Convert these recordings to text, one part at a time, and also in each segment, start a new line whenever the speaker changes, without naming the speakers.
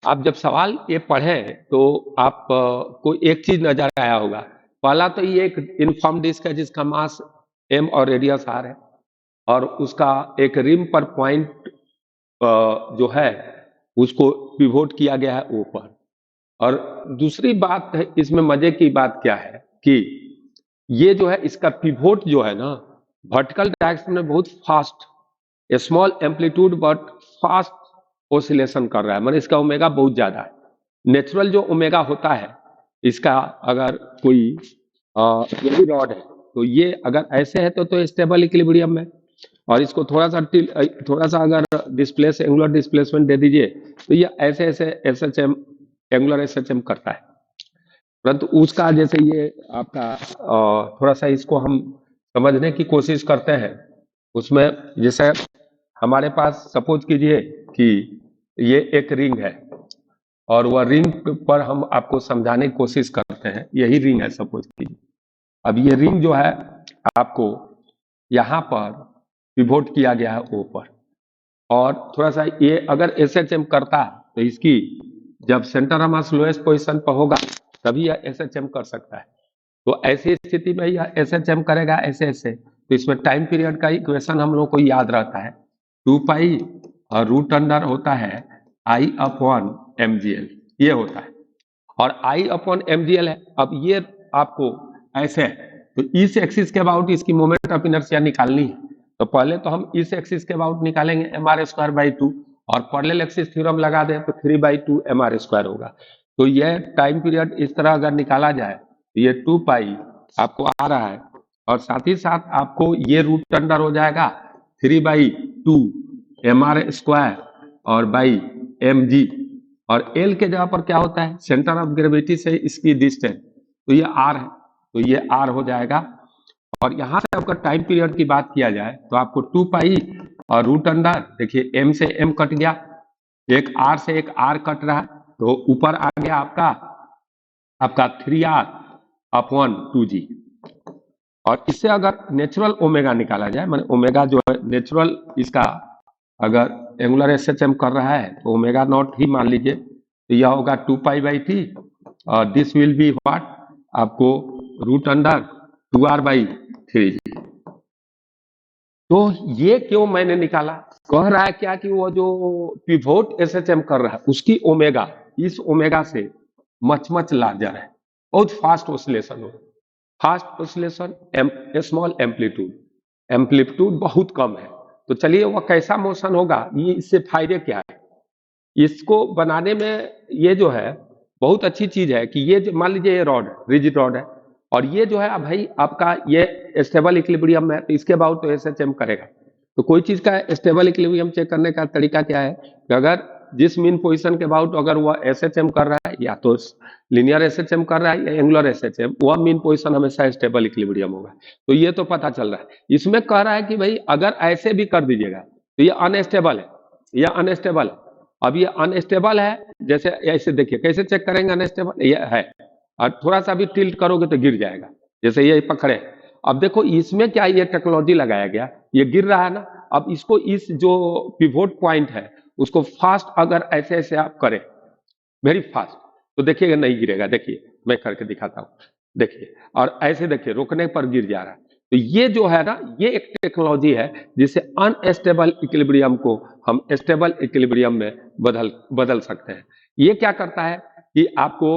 आप जब सवाल ये पढ़ें तो आप को एक चीज नजर आया होगा। पहला तो ये एक इनफॉर्म डिस्क है जिसका मास m और रेडियस r है, और उसका एक रिम पर पॉइंट जो है उसको पिवोट किया गया है O पर। और दूसरी बात है इसमें मजे की बात क्या है कि ये जो है इसका पिवोट जो है ना वर्टिकल डायरेक्शन में बहुत fast, small amplitude but fast oscillation कर रहा है, मतलब इसका ओमेगा बहुत ज्यादा है। नेचुरल जो ओमेगा होता है इसका, अगर कोई यही रॉड है तो ये अगर ऐसे है तो स्टेबल इक्विलिब्रियम में, और इसको थोड़ा सा अगर एंगुलर डिस्प्लेसमेंट दे दीजिए तो ये ऐसे ऐसे एसएचएम, एंगुलर एसएचएम करता है। परंतु उसका जैसे ये आपका थोड़ा सा इसको हम समझने की कोशिश करते हैं। उसमें जैसे हमारे पास सपोज कीजिए कि ये एक रिंग है, और वह रिंग पर हम आपको समझाने की कोशिश करते हैं। यही रिंग है सपोज कीजिए। अब ये रिंग जो है आपको यहाँ पर पिवोट किया गया है O पर, और थोड़ा सा ये अगर एसएचएम करता है तो इसकी जब centre of mass lowest position पर होगा तभी यह एसएचएम कर सकता है। तो ऐसी स्थिति में यह एसएचएम करेगा ऐसे ऐसे, तो इसमें टाइम पीरियड का इक्वेशन हम लोग को याद रहता है 2 पाई और रूट अंडर होता है I अपॉन mgl, ये होता है। और I अपॉन mgl है। अब ये आपको ऐसे है तो इस एक्सिस के अबाउट इसकी मोमेंट ऑफ इनर्शिया निकालनी है। तो पहले तो हम इस एक्सिस के अबाउट निकालेंगे mr²/2, और पैरेलल एक्सिस थ्योरम लगा दें तो 3/2 mr² होगा। तो यह टाइम पीरियड इस तरह अगर निकाला जाए तो ये 2 पाई आपको आ रहा है, और साथ ही साथ आपको ये रूट अंडर हो जाएगा 3/2 mr² और बाई mg, और L के जगह पर क्या होता है सेंटर ऑफ ग्रेविटी से इसकी डिस्टेंस, तो ये R है तो ये R हो जाएगा। और यहाँ से आपका टाइम पीरियड की बात किया जाए तो आपको 2 पाई और रूट अंडर, देखिए M से M कट गया, एक R से एक R कट रहा है, तो ऊपर आ गया आपका 3R अपॉन 2G। और इससे अगर नेचुरल ओमेगा निकाला जाए, माने ओमेगा जो है नेचुरल इसका अगर एंगुलर एसएचएम कर रहा है तो ओमेगा नॉट ही मान लीजिए, तो यह होगा 2 पाई/t, और दिस विल बी व्हाट आपको रूट अंडर 2R/3G। तो ये क्यों मैंने निकाला, कह रहा है क्या कि वो जो पिवोट एसएचएम कर रहा है उसकी ओमेगा इस ओमेगा से मच लार्जर है, बहुत फास्ट ऑसिलेशन हो, फास्ट ऑसिलेशन, स्मॉल एम्पलीट्यूड बहुत कम है। तो चलिए वह कैसा मोशन होगा, ये इससे फायदे क्या है। इसको बनाने में ये जो है बहुत अच्छी चीज है कि ये मान लीजिए ये रॉड रिजिड रॉड है, और ये जो है भाई आपका ये स्टेबल इक्विलिब्रियम है, तो इसके अबाउट तो एसएचएम करेगा। तो कोई चीज का स्टेबल इक्विलिब्रियम चेक करने का तरीका क्या है कि अगर जिस मीन पोजीशन के अबाउट अगर वह एसएचएम कर रहा है, या तो लिनियर एसएचएम कर रहा है या एंगुलर एसएचएम, वह मीन पोजीशन हमेशा स्टेबल इक्विलिब्रियम होगा। तो ये तो पता चल रहा है। इसमें कह रहा है कि भाई अगर ऐसे भी कर दीजिएगा तो ये अनस्टेबल है, यह अनस्टेबल है। अब ये अनस्टेबल है, जैसे ऐसे देखिए कैसे चेक करेंगे अनस्टेबल ये है, और थोड़ा सा भी टिल्ट करोगे तो गिर जाएगा, जैसे ये पकड़े। अब देखो इसमें क्या ये टेक्नोलॉजी लगाया गया, ये गिर रहा है ना, अब इसको इस जो पिवोट पॉइंट है उसको फास्ट अगर ऐसे ऐसे आप करें वेरी फास्ट तो देखिएगा नहीं गिरेगा। देखिए मैं करके दिखाता हूँ, देखिए, और ऐसे देखिए रोकने पर गिर जा रहा है। तो ये जो है ना ये एक टेक्नोलॉजी है जिससे अनस्टेबल इक्विलिब्रियम को हम स्टेबल इक्विलिब्रियम में बदल सकते हैं। ये क्या करता है कि आपको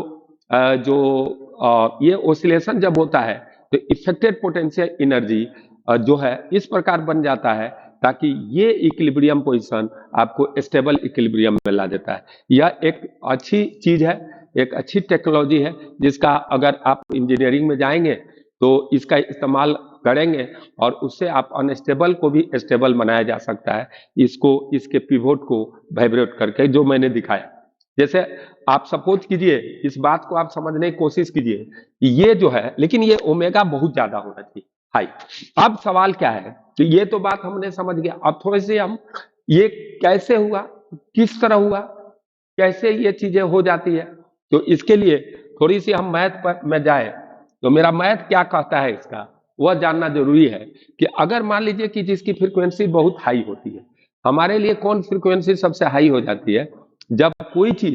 ये ओसिलेशन जब होता है तो इफेक्टेड पोटेंशियल एनर्जी जो है इस प्रकार बन जाता है ताकि ये इक्विलिब्रियम पोजीशन आपको स्टेबल इक्विलिब्रियम में ला देता है। यह एक अच्छी चीज है, एक अच्छी टेक्नोलॉजी है जिसका अगर आप इंजीनियरिंग में जाएंगे तो इसका इस्तेमाल करेंगे, और उससे आप अनस्टेबल को भी स्टेबल बनाया जा सकता है, इसको इसके पिवोट को वाइब्रेट करके, जो मैंने दिखाया। जैसे आप सपोज कीजिए, इस बात को आप समझने की कोशिश कीजिए कि ये जो है, लेकिन ये ओमेगा बहुत ज्यादा होना चाहिए हाई। अब सवाल क्या है कि ये तो बात हमने समझ गया, अब थोड़े से हम ये कैसे हुआ, किस तरह हुआ, कैसे ये चीजें हो जाती है, तो इसके लिए थोड़ी सी हम मैथ पर में जाए तो मेरा मैथ क्या कहता है इसका वह जानना जरूरी है। कि अगर मान लीजिए कि जिसकी फ्रीक्वेंसी बहुत हाई होती है, हमारे लिए कौन फ्रीक्वेंसी सबसे हाई हो जाती है, जब कोई चीज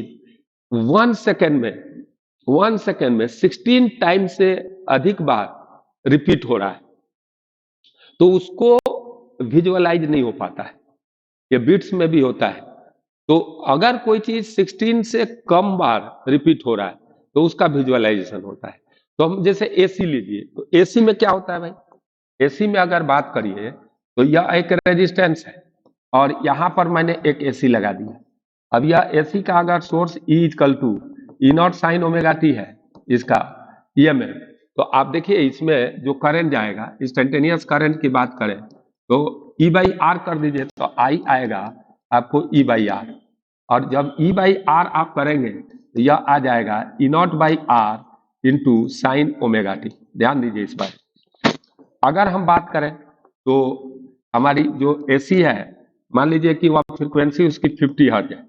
1 सेकेंड में 16 टाइम से अधिक बार रिपीट हो रहा है, तो उसको विजुअलाइज नहीं हो पाता है। ये बीट्स में भी होता है। तो अगर कोई चीज 16 से कम बार रिपीट हो रहा है तो उसका विजुअलाइजेशन होता है। तो हम जैसे एसी लीजिए, तो एसी में क्या होता है भाई, एसी में अगर बात करिए तो यह एक रेजिस्टेंस है और यहां पर मैंने एक एसी लगा दिया। अब यह एसी का अगर source E equal to E naught sine omega T है, इसका ईएमएफ, तो आप देखिए इसमें जो करंट जाएगा, इंस्टेंटेनियस करंट की बात करें तो ई बाई आर कर दीजिए, तो आई आएगा आपको ई बाई आर, और जब ई बाई आर आप करेंगे तो यह आ जाएगा E naught by R into sine omega T. ध्यान दीजिए इस पर। अगर हम बात करें तो हमारी जो एसी है, मान लीजिए कि वह फ्रीक्वेंसी उसकी 50 हर्ट्ज है।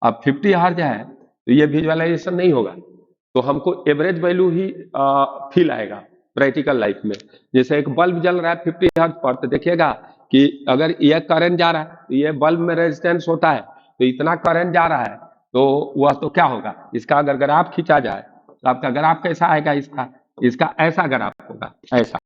अब 50 हर्ट्ज है तो ये विजुअलाइजेशन नहीं होगा, तो हमको एवरेज वैल्यू ही फील आएगा प्रैक्टिकल लाइफ में। जैसे एक बल्ब जल रहा है 50 हर्ट्ज पर, तो देखिएगा कि अगर यह करंट जा रहा है तो ये बल्ब में रेजिस्टेंस होता है, तो इतना करंट जा रहा है तो वह तो क्या होगा, इसका अगर ग्राफ खींचा जाए तो आपका ग्राफ कैसा आएगा, इसका ऐसा ग्राफ होगा, ऐसा।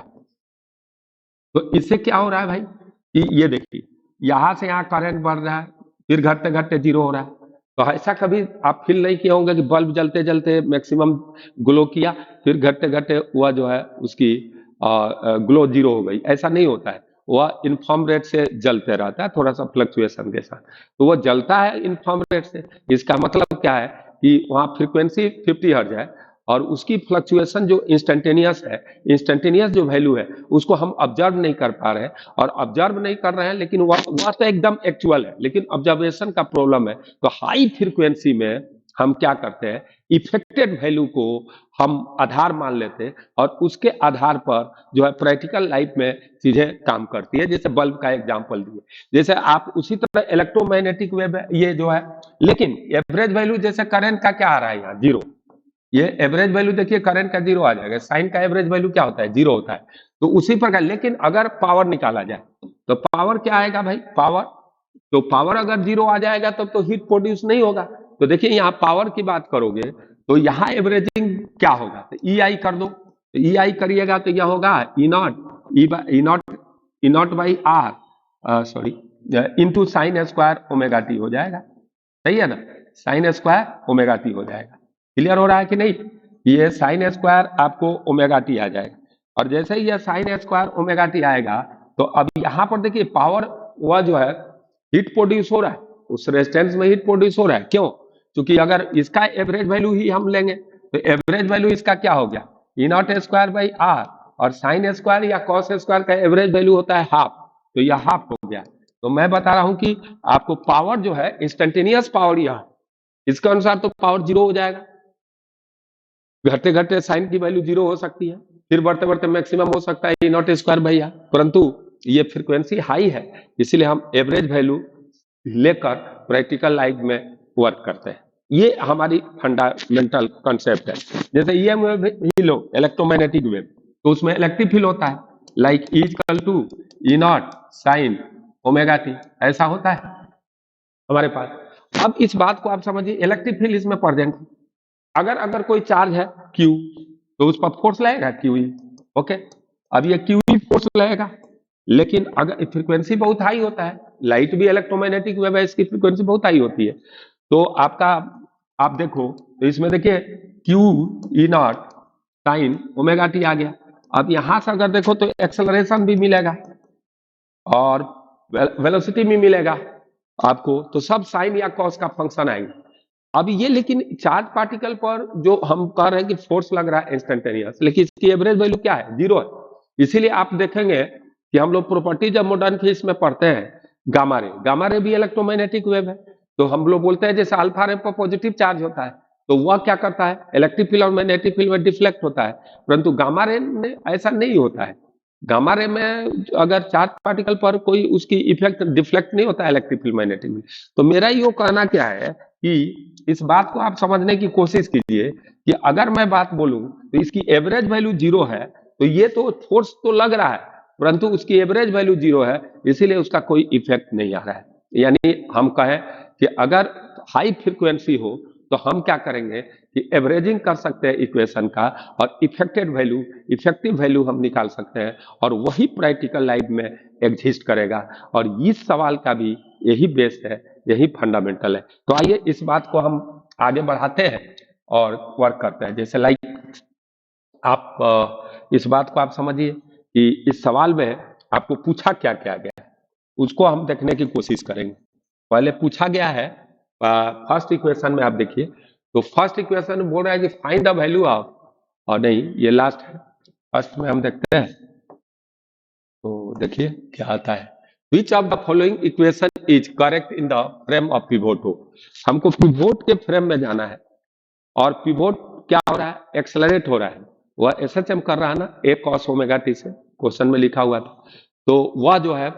तो इससे क्या हो रहा है भाई कि ये देखिए यहां से यहां करंट बढ़ रहा है, फिर घटते घटते जीरो हो रहा है। तो ऐसा कभी आप फील नहीं किए होंगे कि बल्ब जलते जलते मैक्सिमम ग्लो किया, फिर घटते घटते वह जो है उसकी ग्लो जीरो हो गई, ऐसा नहीं होता है। वह इनफॉर्म रेट से जलते रहता है, थोड़ा सा फ्लक्चुएशन के साथ, तो वह जलता है इनफॉर्म रेट से। इसका मतलब क्या है कि वहां फ्रीक्वेंसी 50 हर्ट्ज है और उसकी फ्लक्चुएशन जो इंस्टेंटेनियस है, इंस्टेंटेनियस जो वैल्यू है उसको हम ऑब्जर्व नहीं कर पा रहे हैं, और ऑब्जर्व नहीं कर रहे हैं, लेकिन वह तो एकदम एक्चुअल है, लेकिन ऑब्जर्वेशन का प्रॉब्लम है। तो हाई फ्रीक्वेंसी में हम क्या करते हैं, इफेक्टेड वैल्यू को हम आधार मान लेते हैं और उसके आधार पर जो है प्रैक्टिकल लाइफ में चीजें काम करती है। जैसे बल्ब का एग्जांपल दिए, जैसे आप उसी तरह इलेक्ट्रोमैग्नेटिक वेव ये जो है, लेकिन एवरेज वैल्यू जैसे करंट का क्या आ रहा है यहाँ, जीरो। ये एवरेज वैल्यू देखिए करंट का जीरो आ जाएगा, साइन का एवरेज वैल्यू क्या होता है, जीरो होता है। तो उसी प्रकार, लेकिन अगर पावर निकाला जाए तो पावर क्या आएगा भाई, पावर, तो पावर अगर जीरो आ जाएगा तब तो हीट प्रोड्यूस नहीं होगा। तो देखिए यहाँ पावर की बात करोगे तो यहाँ एवरेजिंग क्या होगा, तो ई आई कर दो, तो ई आई करिएगा तो यह होगा E naught by R sorry into sine square omega T हो जाएगा। सही है ना, साइन स्क्वायर ओमेगा टी हो जाएगा। क्लियर हो रहा है कि नहीं, ये साइन स्क्वायर आपको ओमेगा टी आ जाएगा, और जैसे ही ये साइन स्क्वायर ओमेगा टी आएगा तो अब यहाँ पर देखिए पावर वह जो है हीट प्रोड्यूस हो रहा है, उस रेजिस्टेंस में हीट प्रोड्यूस हो रहा है। क्यों, क्योंकि अगर इसका एवरेज वैल्यू ही हम लेंगे तो एवरेज वैल्यू इसका क्या हो गया, ई नॉट स्क्वायर बाई आर, और साइन स्क्वायर या कॉस स्क्वायर का एवरेज वैल्यू होता है हाफ, तो यह हाफ हो गया। तो मैं बता रहा हूं कि आपको पावर जो है इंस्टेंटेनियस पावर यह, इसके अनुसार तो पावर जीरो हो जाएगा, घटते घटते साइन की वैल्यू जीरो हो सकती है, फिर बढ़ते बढ़ते मैक्सिमम हो सकता है ई नॉट स्क्वायर भैया, परंतु ये फ्रीक्वेंसी हाई है, इसीलिए हम एवरेज वैल्यू लेकर प्रैक्टिकल लाइफ में वर्क करते हैं। ये हमारी फंडामेंटल कॉन्सेप्ट है। जैसे ई एम वेव ही लो, इलेक्ट्रोमैग्नेटिक वेव, तो उसमें इलेक्ट्रिक फील्ड होता है, like E equal to E naught sine omega T, ऐसा होता है हमारे पास। अब इस बात को आप समझिए, इलेक्ट्रिक फील्ड इसमें प्रेजेंट है। अगर कोई चार्ज है Q, तो उस पर फोर्स लगेगा QE, ओके। अब ये QE फोर्स लगेगा, लेकिन अगर फ्रीक्वेंसी बहुत हाई होता है, लाइट भी इलेक्ट्रोमैग्नेटिक वेव है, इसकी फ्रीक्वेंसी बहुत हाई होती है, तो आप देखो तो इसमें देखिए QE naught sine omega T आ गया। अब यहां से अगर देखो तो एक्सेलरेशन भी मिलेगा और वेलोसिटी भी मिलेगा आपको, तो सब साइन या कॉस का फंक्शन आएंगे। अब ये लेकिन चार्ज पार्टिकल पर जो हम कह रहे हैं कि फोर्स लग रहा है इंस्टेंटेनियस, लेकिन इसकी एवरेज वैल्यू क्या है, जीरो है। इसीलिए आप देखेंगे कि हम लोग प्रॉपर्टी जब मॉडर्न फिजिक्स में पढ़ते हैं, गामा रे भी इलेक्ट्रोमैग्नेटिक वेव है, तो हम लोग बोलते हैं जैसे अल्फा रे पर पॉजिटिव चार्ज होता है तो वह क्या करता है, इलेक्ट्रिक फील्ड और मैग्नेटिक फील्ड में डिफ्लेक्ट होता है, परंतु गामा रे में ऐसा नहीं होता है। गामा रे में अगर चार्ज पार्टिकल पर कोई उसकी इफेक्ट डिफ्लेक्ट नहीं होता है इलेक्ट्रिक फील्ड मैग्नेटिक फील्ड। तो मेरा ये कहना क्या है कि इस बात को आप समझने की कोशिश कीजिए कि अगर मैं बात बोलूं तो इसकी एवरेज वैल्यू जीरो है, तो ये तो फोर्स तो लग रहा है परंतु उसकी एवरेज वैल्यू जीरो है, इसीलिए उसका कोई इफेक्ट नहीं आ रहा है। यानी हम कहें कि अगर हाई फ्रीक्वेंसी हो तो हम क्या करेंगे कि एवरेजिंग कर सकते हैं इक्वेशन का, और इफेक्टिव वैल्यू हम निकाल सकते हैं, और वही प्रैक्टिकल लाइफ में एग्जिस्ट करेगा। और इस सवाल का भी यही बेस है, यही फंडामेंटल है। तो आइए इस बात को हम आगे बढ़ाते हैं और वर्क करते हैं। जैसे लाइक आप इस बात को आप समझिए कि इस सवाल में आपको पूछा क्या क्या गया है, उसको हम देखने की कोशिश करेंगे। पहले पूछा गया है फर्स्ट इक्वेशन में, आप देखिए तो फर्स्ट इक्वेशन में बोल रहा है कि फाइंड द वैल्यू ऑफ, और नहीं ये लास्ट है, फर्स्ट में हम देखते हैं तो देखिए क्या आता है। Which of the following equation is correct in the frame of pivot हो। हमको पिवोट के फ्रेम में जाना है, और पिवोट क्या हो रहा है, एक्सेलरेट हो रहा है, वह एसएचएम कर रहा है ना, ए कॉस ओमेगा टी से क्वेश्चन में लिखा हुआ था। तो वह जो है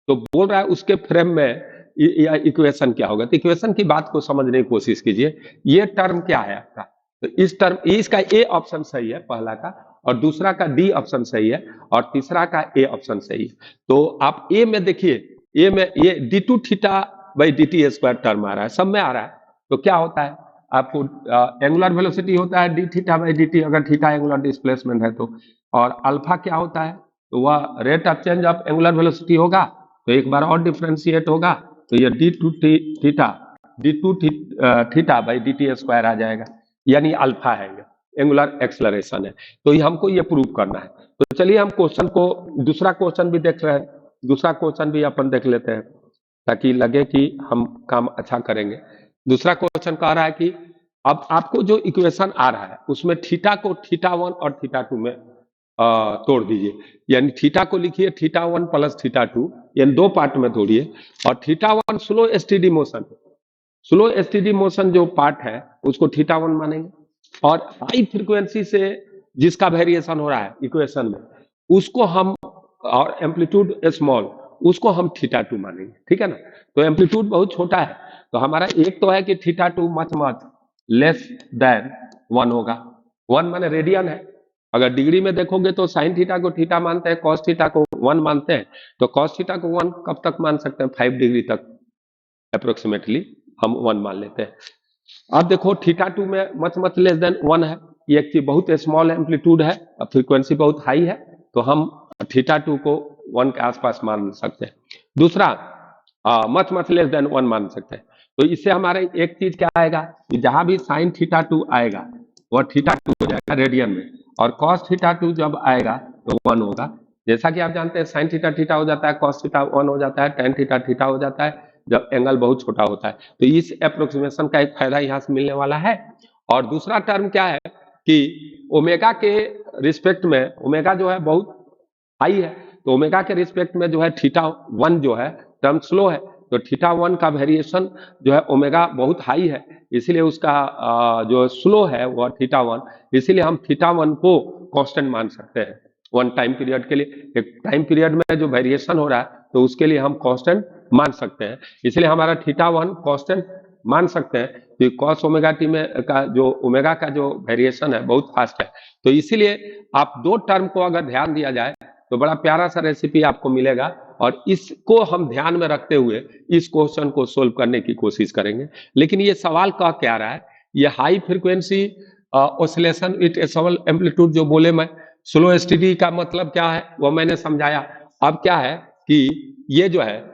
तो बोल रहा है उसके फ्रेम में इक्वेशन क्या होगा। तो इक्वेशन की बात को समझने की कोशिश कीजिए। ये टर्म क्या है आपका, तो इस टर्म इसका ए ऑप्शन सही है पहला का, और दूसरा का डी ऑप्शन सही है, और तीसरा का ए ऑप्शन सही है। तो आप ए में देखिए, ए में ये D two theta by D T square term आ रहा है, सब में आ रहा है। तो क्या होता है आपको, एंगुलर वेलोसिटी होता है D theta by D T, अगर थीटा एंगुलर डिस्प्लेसमेंट है तो, और अल्फा क्या होता है, तो वह rate of change of angular velocity होगा, तो एक बार और डिफ्रेंशिएट होगा, तो ये D two theta by D T square आ जाएगा, यानी अल्फा है, ये एंगुलर एक्सलरेशन है। तो ये हमको ये प्रूव करना है। तो चलिए हम क्वेश्चन को, दूसरा क्वेश्चन भी देख रहे हैं, दूसरा क्वेश्चन भी अपन देख लेते हैं ताकि लगे कि हम काम अच्छा करेंगे। दूसरा क्वेश्चन कह रहा है कि अब आपको जो इक्वेशन आ रहा है उसमें थीटा को थीटा 1 और थीटा 2 में तोड़ दीजिए, यानी थीटा को लिखिए थीटा 1 प्लस थीटा 2, यानी दो पार्ट में तोड़िए। और थीटा 1 स्लो एसटीडी मोशन जो पार्ट है उसको थीटा 1 मानेंगे, और हाई फ्रीक्वेंसी से जिसका वेरिएशन हो रहा है इक्वेशन में उसको हम, और एम्पलीट्यूड स्मॉल, उसको हम थीटा 2 मानेंगे, ठीक है ना। तो एम्पलीट्यूड बहुत छोटा है, तो हमारा एक तो है कि थीटा 2 मच लेस देन 1 होगा। 1 माने रेडियन है। अगर डिग्री में देखोगे तो साइन थीटा को थीटा मानते हैं, कॉस थीटा को 1 मानते हैं, तो कॉस थीटा को 1 कब तक मान सकते हैं, 5 डिग्री तक अप्रोक्सीमेटली हम 1 मान लेते हैं। अब देखो थीटा 2 में मच लेस देन 1 है, ये एक बहुत स्मॉल एम्पलीट्यूड है, फ्रीक्वेंसी बहुत हाई है, तो हम थीटा 2 को 1 के आसपास मान सकते हैं। दूसरा मच लेस देन 1 मान सकते हैं। तो इससे हमारे एक चीज क्या आएगा कि जहां भी साइन थीटा 2 आएगा वह थीटा 2 हो जाएगा रेडियन में, और कॉस थीटा 2 जब आएगा तो 1 होगा। जैसा कि आप जानते हैं साइन थीटा थीटा हो जाता है, कॉस थीटा 1 हो जाता है, टेन थीटा थीटा हो जाता है जब एंगल बहुत छोटा होता है। तो इस अप्रोक्सीमेशन का एक फायदा यहाँ से मिलने वाला है। और दूसरा टर्म क्या है कि ओमेगा के रिस्पेक्ट में, ओमेगा जो है बहुत हाई है, तो ओमेगा के रिस्पेक्ट में जो है थीटा 1 जो है टर्म स्लो है, तो थीटा 1 का वेरिएशन जो है ओमेगा बहुत हाई है, इसलिए उसका जो स्लो है वह थीटा 1, इसीलिए हम थीटा 1 को कांस्टेंट मान सकते हैं 1 टाइम पीरियड के लिए। एक टाइम पीरियड में जो वेरिएशन हो रहा है तो उसके लिए हम कांस्टेंट मान सकते हैं, इसलिए हमारा थीटा 1 कांस्टेंट मान सकते हैं कि कॉस ओमेगा टी में का जो ओमेगा का जो वेरिएशन है बहुत फास्ट है। तो इसीलिए आप दो टर्म को अगर ध्यान दिया जाए तो बड़ा प्यारा सा रेसिपी आपको मिलेगा, और इसको हम ध्यान में रखते हुए इस क्वेश्चन को सोल्व करने की कोशिश करेंगे। लेकिन ये सवाल कह क्या रहा है, ये high frequency oscillation with A small amplitude जो बोले मैं, स्लो एसटीडी का मतलब क्या है वो मैंने समझाया। अब क्या है कि ये जो है,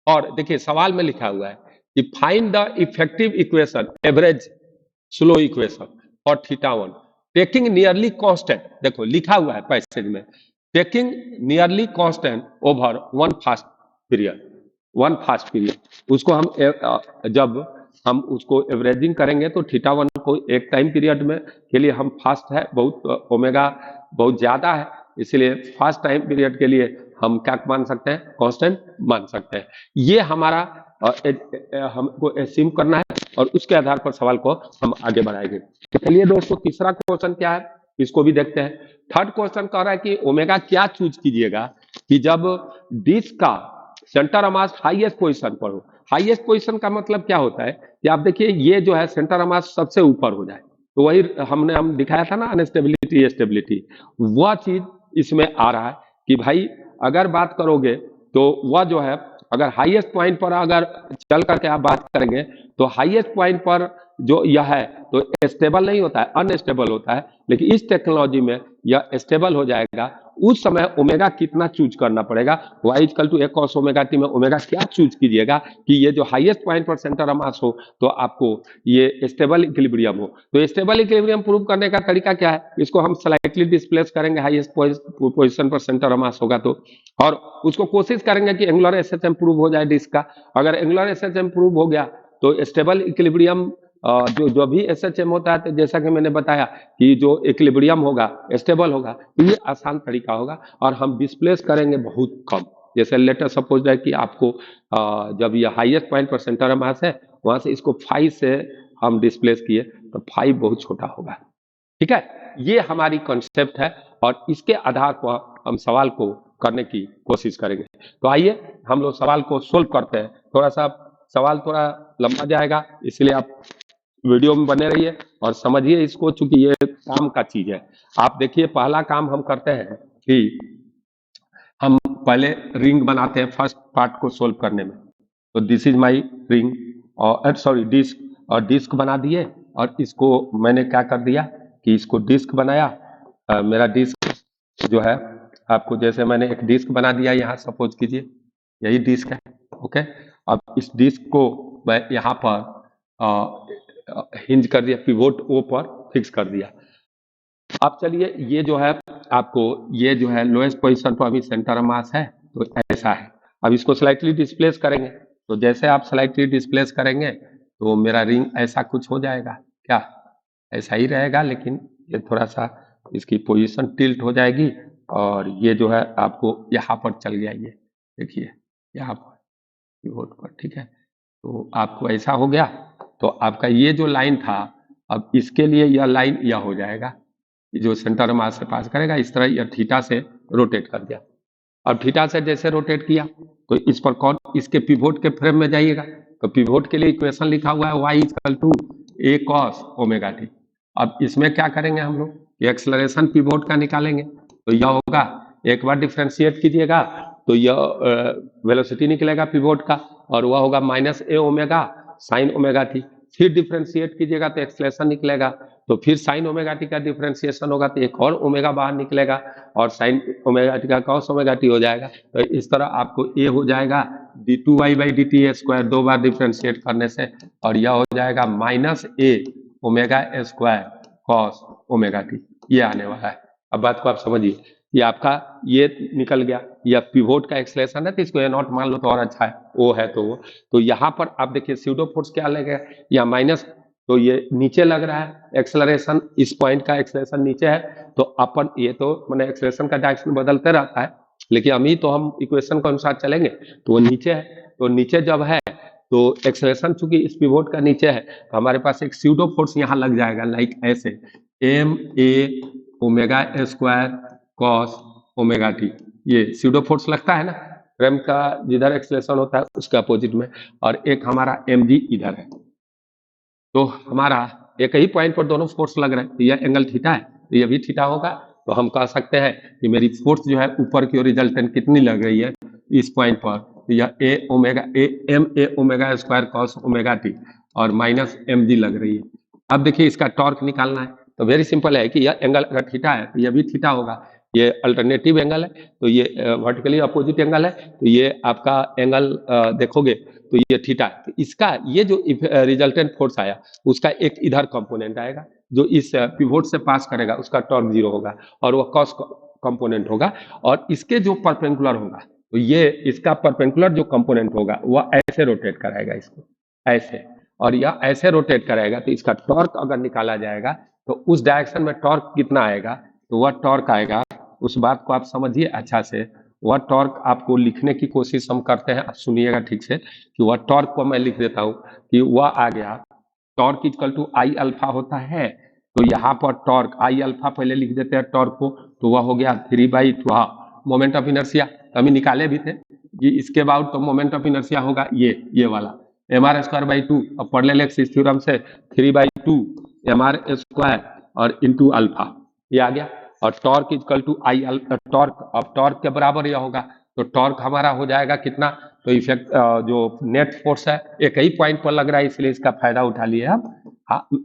और देखिए सवाल में लिखा हुआ है कि find the effective equation average slow equation for theta 1 taking nearly constant, देखो लिखा हुआ है पैसेज में, taking nearly constant over 1 fast period. उसको हम जब हम उसको एवरेजिंग करेंगे तो थीटा 1 को एक टाइम पीरियड में के लिए हम फास्ट है बहुत, ओमेगा बहुत ज्यादा है, इसलिए फास्ट टाइम पीरियड के लिए हम क्या मान सकते हैं, कांस्टेंट मान सकते हैं। ये हमारा हमको एस्यूम करना है, और उसके आधार पर सवाल को हम आगे बढ़ाएंगे। तो चलिए दोस्तों तीसरा क्वेश्चन क्या है इसको भी देखते हैं। थर्ड क्वेश्चन कह रहा है कि ओमेगा क्या चूज कीजिएगा कि जब डिस्क का centre of mass highest position पर हो। हाईएस्ट पोजीशन का मतलब क्या होता है कि आप देखिए ये जो है सेंटर ऑफ मास सबसे ऊपर हो जाए, तो वही हम दिखाया था ना अनस्टेबिलिटी स्टेबिलिटी, वह चीज इसमें आ रहा है कि भाई अगर बात करोगे तो वह जो है अगर हाईएस्ट पॉइंट पर अगर चल करके आप बात करेंगे तो हाईएस्ट पॉइंट पर जो यह है तो स्टेबल नहीं होता है, अनस्टेबल होता है, लेकिन इस टेक्नोलॉजी में यह स्टेबल हो जाएगा। उस समय ओमेगा कितना चूज करना पड़ेगा, y equal to A cos omega T में ओमेगा क्या चूज कीजिएगा कि ये जो हाईएस्ट पॉइंट पर सेंटर ऑफ मास हो तो आपको ये स्टेबल इक्विलिब्रियम हो। तो स्टेबल इक्विलिब्रियम प्रूव करने का तरीका क्या है, इसको हम स्लाइटली डिस्प्लेस करेंगे हाईएस्ट पोजीशन पर सेंटर ऑफ मास होगा तो, और उसको कोशिश करेंगे कि एंगुलर एसएचएम प्रूव हो जाए डिस्क का। अगर एंगुलर एसएचएम प्रूव हो गया तो स्टेबल इक्विलिब्रियम जो भी एसएचएम होता है, तो जैसा कि मैंने बताया कि जो इक्विलिब्रियम होगा स्टेबल होगा, तो ये आसान तरीका होगा और हम डिस्प्लेस करेंगे बहुत कम। जैसे लेटर सपोज है कि आपको जब ये हाईएस्ट पॉइंट पर सेंटर ऑफ मास है वहां से इसको 5 से हम डिस्प्लेस किए तो 5 बहुत छोटा होगा। ठीक है, ये हमारी कॉन्सेप्ट है और इसके आधार पर हम सवाल को करने की कोशिश करेंगे। तो आइए हम लोग सवाल को सोल्व करते हैं। थोड़ा सा सवाल थोड़ा लंबा जाएगा, इसलिए आप वीडियो में बने रहिए और समझिए इसको, चूंकि ये काम का चीज है। आप देखिए पहला काम हम करते हैं कि हम पहले रिंग बनाते हैं फर्स्ट पार्ट को सोल्व करने में। तो दिस इज माय रिंग और सॉरी डिस्क, और डिस्क बना दिए और इसको मैंने क्या कर दिया कि इसको डिस्क बनाया। मेरा डिस्क जो है आपको, जैसे मैंने एक डिस्क बना दिया यहाँ, सपोज कीजिए यही डिस्क है। ओके, अब इस डिस्क को मैं यहाँ पर हिंज कर दिया, पिवोट ओ पर फिक्स कर दिया। अब चलिए ये जो है आपको, ये जो है लोएस्ट पोजीशन पर अभी सेंटर ऑफ मास है तो ऐसा है। अब इसको स्लाइटली डिस्प्लेस करेंगे, तो जैसे आप स्लाइटली डिस्प्लेस करेंगे तो मेरा रिंग ऐसा कुछ हो जाएगा। क्या ऐसा ही रहेगा, लेकिन ये थोड़ा सा इसकी पोजीशन टिल्ट हो जाएगी और ये जो है आपको यहाँ पर चल गया, ये देखिए यहाँ पर पिवोट पर। ठीक है, तो आपको ऐसा हो गया। तो आपका ये जो लाइन था, अब इसके लिए यह लाइन यह हो जाएगा जो सेंटर मास से पास करेगा, इस तरह यह थीटा से रोटेट कर दिया। अब थीटा से जैसे रोटेट किया तो इस पर कौन, इसके पिवोट के फ्रेम में जाइएगा। तो पिवोट के लिए इक्वेशन लिखा हुआ है y equal to A cos omega T. अब इसमें क्या करेंगे हम लोग, एक्सेलरेशन पिवोट का निकालेंगे। तो यह होगा, एक बार डिफ्रेंशिएट कीजिएगा तो यह वेलोसिटी निकलेगा पिवोट का, और वह होगा minus A omega sine omega T. फिर डिफ्रेंशिएट कीजिएगा तो एक्सलेशन निकलेगा, तो फिर साइन ओमेगा टी का डिफ्रेंशिएशन होगा तो एक और ओमेगा बाहर निकलेगा और साइन ओमेगा टी का कॉस ओमेगा टी हो जाएगा। तो इस तरह आपको ए हो जाएगा d2y by D T square, दो बार डिफ्रेंशिएट करने से, और यह हो जाएगा minus A omega square cos omega T. ये आने वाला है। अब बात को आप समझिए, ये आपका ये निकल गया, या पिवोट का एक्सलेशन है तो इसको ए नॉट मान लो तो और अच्छा है, ओ है तो वो। तो यहाँ पर आप देखिए स्यूडो फोर्स क्या लगेगा, या माइनस, तो ये नीचे लग रहा है एक्सेलरेशन, इस पॉइंट का एक्सेलरेशन नीचे है, तो अपन ये तो मैंने एक्सेलरेशन का डायरेक्शन बदलते रहता है, लेकिन अभी तो हम इक्वेशन के अनुसार चलेंगे। तो वो नीचे है, तो नीचे जब है तो एक्सेलरेशन चूंकि इस पिवोट का नीचे है तो हमारे पास एक स्यूडो फोर्स यहाँ लग जाएगा, लाइक ऐसे M A omega square cos omega T. ये स्यूडो फोर्स लगता है ना, फ्रेम का जिधर एक्सेलरेशन होता है उसके अपोजिट में, और एक हमारा एम जी इधर है। तो हमारा एक ही पॉइंट पर दोनों फोर्स लग रहे हैं, तो यह एंगल थीटा है, तो यह भी थीटा होगा। तो हम कह सकते हैं कि मेरी फोर्स जो है ऊपर की ओर रिजल्टेंट कितनी लग रही है इस पॉइंट पर, तो यह A omega A omega square cos omega T और माइनस एम जी लग रही है। अब देखिए इसका टॉर्क निकालना है, तो वेरी सिंपल है कि यह एंगल अगर थीटा है तो यह भी थीटा होगा। ये अल्टरनेटिव एंगल है, तो ये वर्टिकली अपोजिट एंगल है, तो ये आपका एंगल देखोगे तो ये थीटा है। तो इसका ये जो रिजल्टेंट फोर्स आया उसका एक इधर कंपोनेंट आएगा जो इस पिवोट से पास करेगा, उसका टॉर्क 0 होगा और वो कॉस कंपोनेंट होगा, और इसके जो परपेंडिकुलर होगा तो ये इसका परपेंडिकुलर जो कंपोनेंट होगा वह ऐसे रोटेट कराएगा इसको ऐसे, और यह ऐसे रोटेट कराएगा। तो इसका टॉर्क अगर निकाला जाएगा तो उस डायरेक्शन में टॉर्क कितना आएगा, तो वह टॉर्क आएगा, उस बात को आप समझिए अच्छा से। वह टॉर्क आपको लिखने की कोशिश हम करते हैं, सुनिएगा ठीक से, कि वह टॉर्क को मैं लिख देता हूं कि वह आ गया torque equal to I alpha होता है। तो यहाँ पर टॉर्क आई अल्फा पहले लिख देते हैं टॉर्क को, तो वह हो गया 3/2 मोमेंट ऑफ इनर्शिया। अभी निकाले भी थे कि इसके बाद तो मोमेंट ऑफ इनर्शिया होगा ये वाला mr²/2, अब परलेक्स थ्योरम से 3/2 mr² और इंटू अल्फा, ये आ गया। और torque equal to I torque, अब टॉर्क के बराबर यह होगा, तो टॉर्क हमारा हो जाएगा कितना, तो इफेक्ट जो नेट फोर्स है एक ही पॉइंट पर लग रहा है, इसलिए इसका फायदा उठा लिए हम।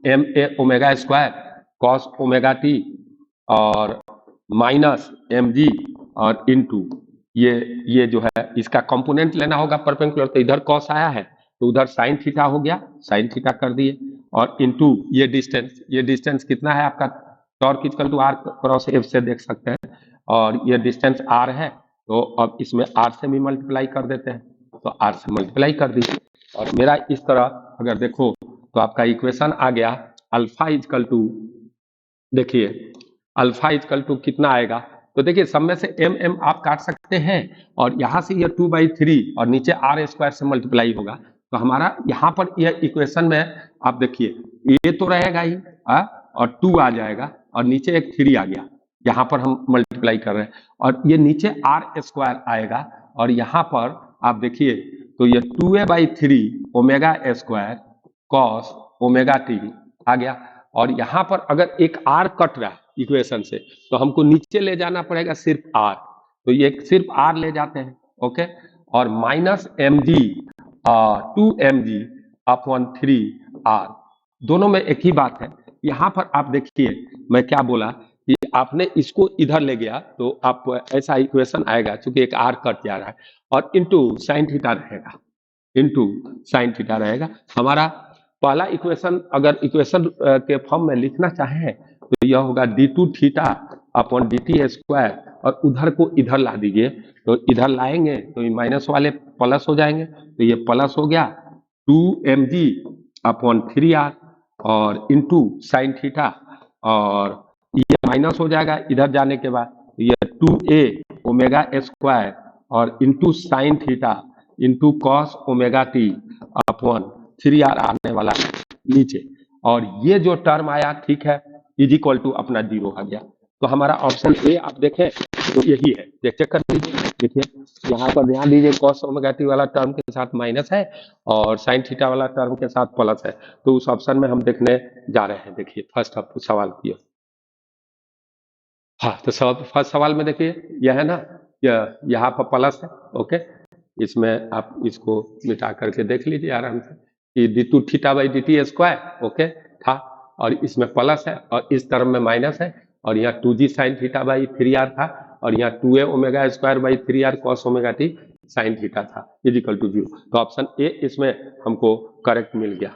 M A omega square cos omega T और माइनस एम जी और इनटू ये जो है इसका कंपोनेंट लेना होगा परपेंडिकुलर, तो इधर कॉस आया है तो उधर साइन थीटा हो गया, साइन थीटा कर दिए, और इनटू ये डिस्टेंस कितना है आपका, torque equal to R cross F से देख सकते हैं, और ये डिस्टेंस आर है, तो अब इसमें आर से भी मल्टीप्लाई कर देते हैं, तो आर से मल्टीप्लाई कर दीजिए, और मेरा इस तरह अगर देखो तो आपका इक्वेशन आ गया अल्फा इक्वल टू, देखिए अल्फा इक्वल टू कितना आएगा, तो देखिए सब में से एम एम आप काट सकते हैं, और यहाँ से ये 2/3 और नीचे आर स्क्वायर से मल्टीप्लाई होगा, तो हमारा यहाँ पर यह इक्वेशन में आप देखिए ये तो रहेगा ही और 2 आ जाएगा, और नीचे एक 3 आ गया, यहाँ पर हम मल्टीप्लाई कर रहे हैं, और ये नीचे आर स्क्वायर आएगा, और यहाँ पर आप देखिए तो ये 2a/3 omega square cos omega T आ गया, और यहाँ पर अगर एक आर कट रहा है इक्वेशन से, तो हमको नीचे ले जाना पड़ेगा सिर्फ आर, तो ये सिर्फ आर ले जाते हैं, ओके, और माइनस एम जी 2mg/3r, दोनों में एक ही बात है। यहाँ पर आप देखिए मैं क्या बोला कि आपने इसको इधर ले गया तो आप ऐसा इक्वेशन आएगा, क्योंकि एक आर कट जा रहा है, और इनटू साइन थीटा रहेगा, इनटू साइन थीटा रहेगा। हमारा पहला इक्वेशन अगर इक्वेशन के फॉर्म में लिखना चाहें तो यह होगा d2 theta upon dt square, और उधर को इधर ला दीजिए, तो इधर लाएंगे तो ये माइनस वाले प्लस हो जाएंगे, तो ये प्लस हो गया 2mg/3r और इनटू साइन थीटा, और ये माइनस हो जाएगा इधर जाने के बाद, ये 2a ओमेगा स्क्वायर और into sine theta into cos omega T upon 3r आने वाला नीचे, और ये जो टर्म आया ठीक है इज इक्वल टू अपना 0 आ गया। तो हमारा ऑप्शन ए आप देखें तो यही है, चेक कर लीजिए, देखिए यहाँ पर ध्यान दीजिए कॉस ओमेगा टी वाला टर्म के साथ माइनस है और साइन थीटा वाला टर्म के साथ प्लस है, तो उस ऑप्शन में हम देखने जा रहे हैं। देखिए फर्स्ट आप सवाल किए, हाँ, तो फर्स्ट सवाल में देखिए यह है ना, यहाँ पर प्लस है, ओके, इसमें आप इसको मिटा करके देख लीजिए आराम से कि d2 थीटा/dt स्क्वायर, ओके था, और इसमें प्लस है और इस टर्म में माइनस है, और यहाँ 2g साइन थीटा/3r था, और यहाँ 2a ओमेगा स्क्वायर/3r cos omega T sine theta था, इज इक्वल टू 0। तो ऑप्शन ए इसमें हमको करेक्ट मिल गया,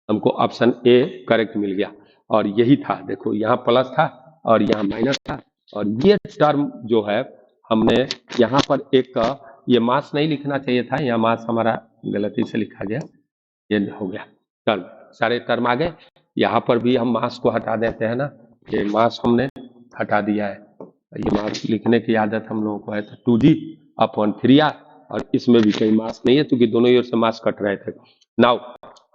हमको ऑप्शन ए करेक्ट मिल गया, और यही था, देखो यहाँ प्लस था और यहाँ माइनस था, और ये टर्म जो है हमने यहाँ पर एक ये मास नहीं लिखना चाहिए था, यहाँ मास हमारा गलती से लिखा गया, ये हो गया टर्म, सारे टर्म आ गए। यहाँ पर भी हम मास को हटा देते हैं ना, ये मास हमने हटा दिया है, ये मास लिखने की आदत हम लोगों को है, तो 2g/3r, और इसमें भी कोई मास नहीं है क्योंकि दोनों ओर से मास कट रहे थे। नाउ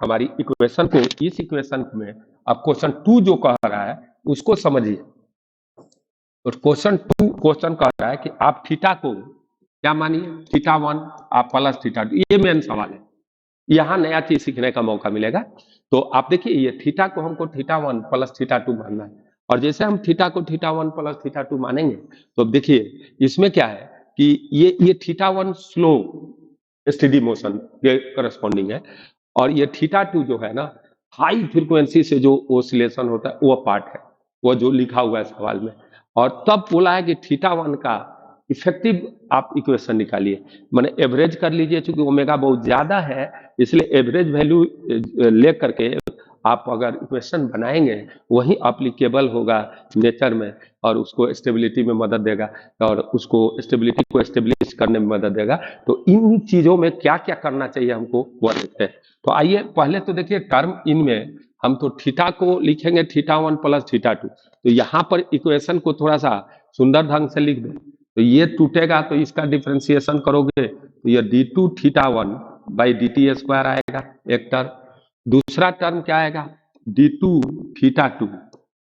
हमारी इक्वेशन को, इस इक्वेशन में अब क्वेश्चन 2 जो कह रहा है उसको समझिए, तो क्वेश्चन कह रहा है कि आप थीटा को क्या मानिए, θ1 आप प्लस θ2, ये मेन सवाल है, यहाँ नया चीज सीखने का मौका मिलेगा। तो आप देखिए ये थीटा को हमको θ1 प्लस θ2 मानना है, और जैसे हम थीटा को θ1 प्लस θ2 मानेंगे तो देखिए इसमें क्या है कि ये θ1 स्लो स्टेडी मोशन के करस्पॉन्डिंग है, और ये θ2 जो है ना हाई फ्रीक्वेंसी से जो ओसिलेशन होता है वो पार्ट है, वो जो लिखा हुआ है सवाल में, और तब बोला है कि θ1 का इफेक्टिव आप इक्वेशन निकालिए, माने एवरेज कर लीजिए, चूंकि ओमेगा बहुत ज्यादा है इसलिए एवरेज वैल्यू ले करके आप अगर इक्वेशन बनाएंगे वही एप्लीकेबल होगा नेचर में, और उसको स्टेबिलिटी में मदद देगा, और उसको स्टेबिलिटी को एस्टेब्लिश करने में मदद देगा। तो इन चीजों में क्या क्या करना चाहिए हमको वो देखते हैं। तो आइए पहले तो देखिए टर्म इनमें हम तो थीटा को लिखेंगे θ1 प्लस θ2, तो यहाँ पर इक्वेशन को थोड़ा सा सुंदर ढंग से लिख दें, तो ये टूटेगा तो इसका डिफरेंशिएशन करोगे तो ये d2 θ1/dt स्क्वायर आएगा एक टर्म, दूसरा टर्म क्या आएगा d2 θ2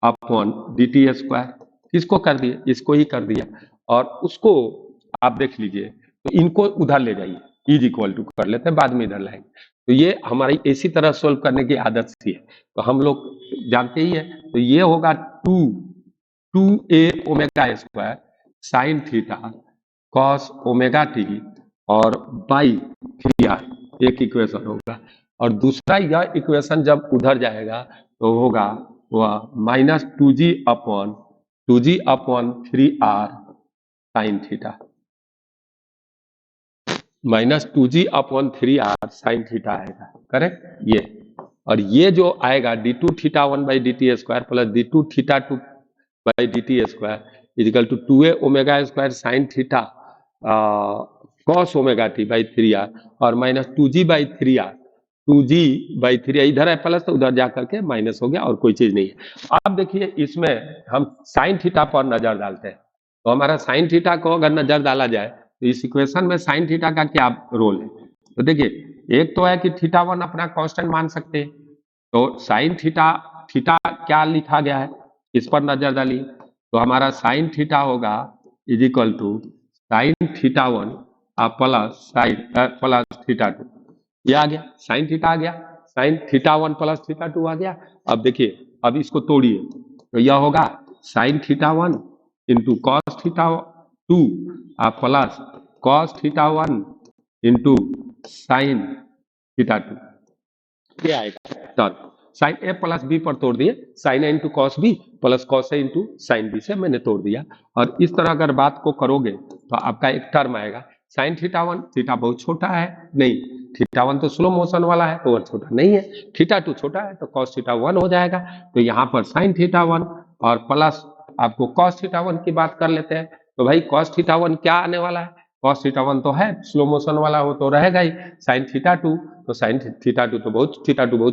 अपॉन dt स्क्वायर, किसको कर दिए, इसको ही कर दिया, और उसको आप देख लीजिए, तो इनको उधर ले जाइए, इज इक्वल टू कर लेते हैं, बाद में इधर लाएंगे, तो ये हमारी इसी तरह सोल्व करने की आदत सी है, तो हम लोग जानते ही है, तो ये होगा 2a omega square sine theta cos omega T और बाई 3r एक इक्वेशन होगा। और दूसरा यह इक्वेशन जब उधर जाएगा तो होगा वह -2g/3r sine theta, -2g/3r sine theta आएगा, करेक्ट ये। और ये जो आएगा d2 θ1 by dt square plus d2 θ2 by dt square is equal to 2a omega square sine theta cos omega T by 3r और -2g/3r, 2g/3 इधर है प्लस तो उधर जा करके माइनस हो गया और कोई चीज नहीं है। अब देखिए इसमें हम साइन थीटा पर नजर डालते हैं, तो हमारा साइन थीटा को अगर नजर डाला जाए तो इस इक्वेशन में साइन थीटा का क्या रोल है। तो देखिए एक तो है कि θ1 अपना कांस्टेंट मान सकते हैं, तो साइन थीटा, थीटा क्या लिखा गया है इस पर नजर डालिए, तो हमारा साइन थीटा होगा is equal to sine θ1 plus θ2। ये आ गया साइन थीटा आ गया, साइन θ1 प्लस θ2 आ गया। अब देखिए अब इसको तोड़िए तो यह होगा sine θ1 into cos θ2 plus cos θ1 into sine θ2, क्या आएगा term sine A plus B पर तोड़ दिए, sine A into cos B plus cos A into sine B से मैंने तोड़ दिया। और इस तरह अगर बात को करोगे तो आपका एक टर्म आएगा साइन θ1, थीटा बहुत छोटा है नहीं, θ1 तो स्लो मोशन वाला है तो वह छोटा नहीं है, θ2 छोटा है तो cos θ1 हो जाएगा। तो यहाँ पर साइन θ1 और प्लस आपको cos θ1 की बात कर लेते हैं, तो भाई cos θ1 क्या आने वाला है, cos θ1 तो है स्लो मोशन वाला, वो तो रहेगा ही। साइन θ2 तो साइन θ2 तो बहुत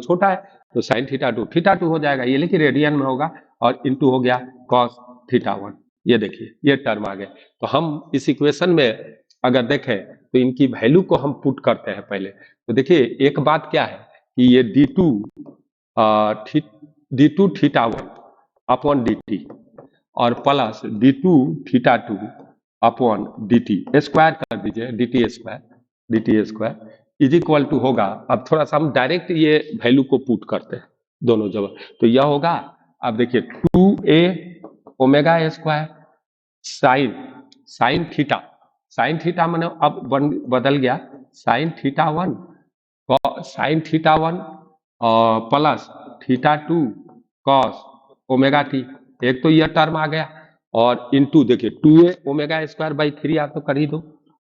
छोटा है, तो साइन θ2 हो जाएगा, ये लेकिन रेडियन में होगा और इंटू हो गया cos θ1। ये देखिए ये टर्म आ गया। तो हम इस इक्वेशन में अगर देखें तो इनकी वैल्यू को हम पुट करते हैं पहले। तो देखिए एक बात क्या है कि ये d2 θ1 अपॉन dt और plus d2 θ2 upon dt square कर दीजिए, dt square is equal to होगा। अब थोड़ा सा हम डायरेक्ट ये वैल्यू को पुट करते हैं दोनों जगह, तो यह होगा, अब देखिए 2a omega square sine theta मैंने अब बदल गया sine θ1 plus θ2 cos omega T, एक तो यह टर्म आ गया और इंटू देखिए 2a omega square by 3r तो कर ही दो,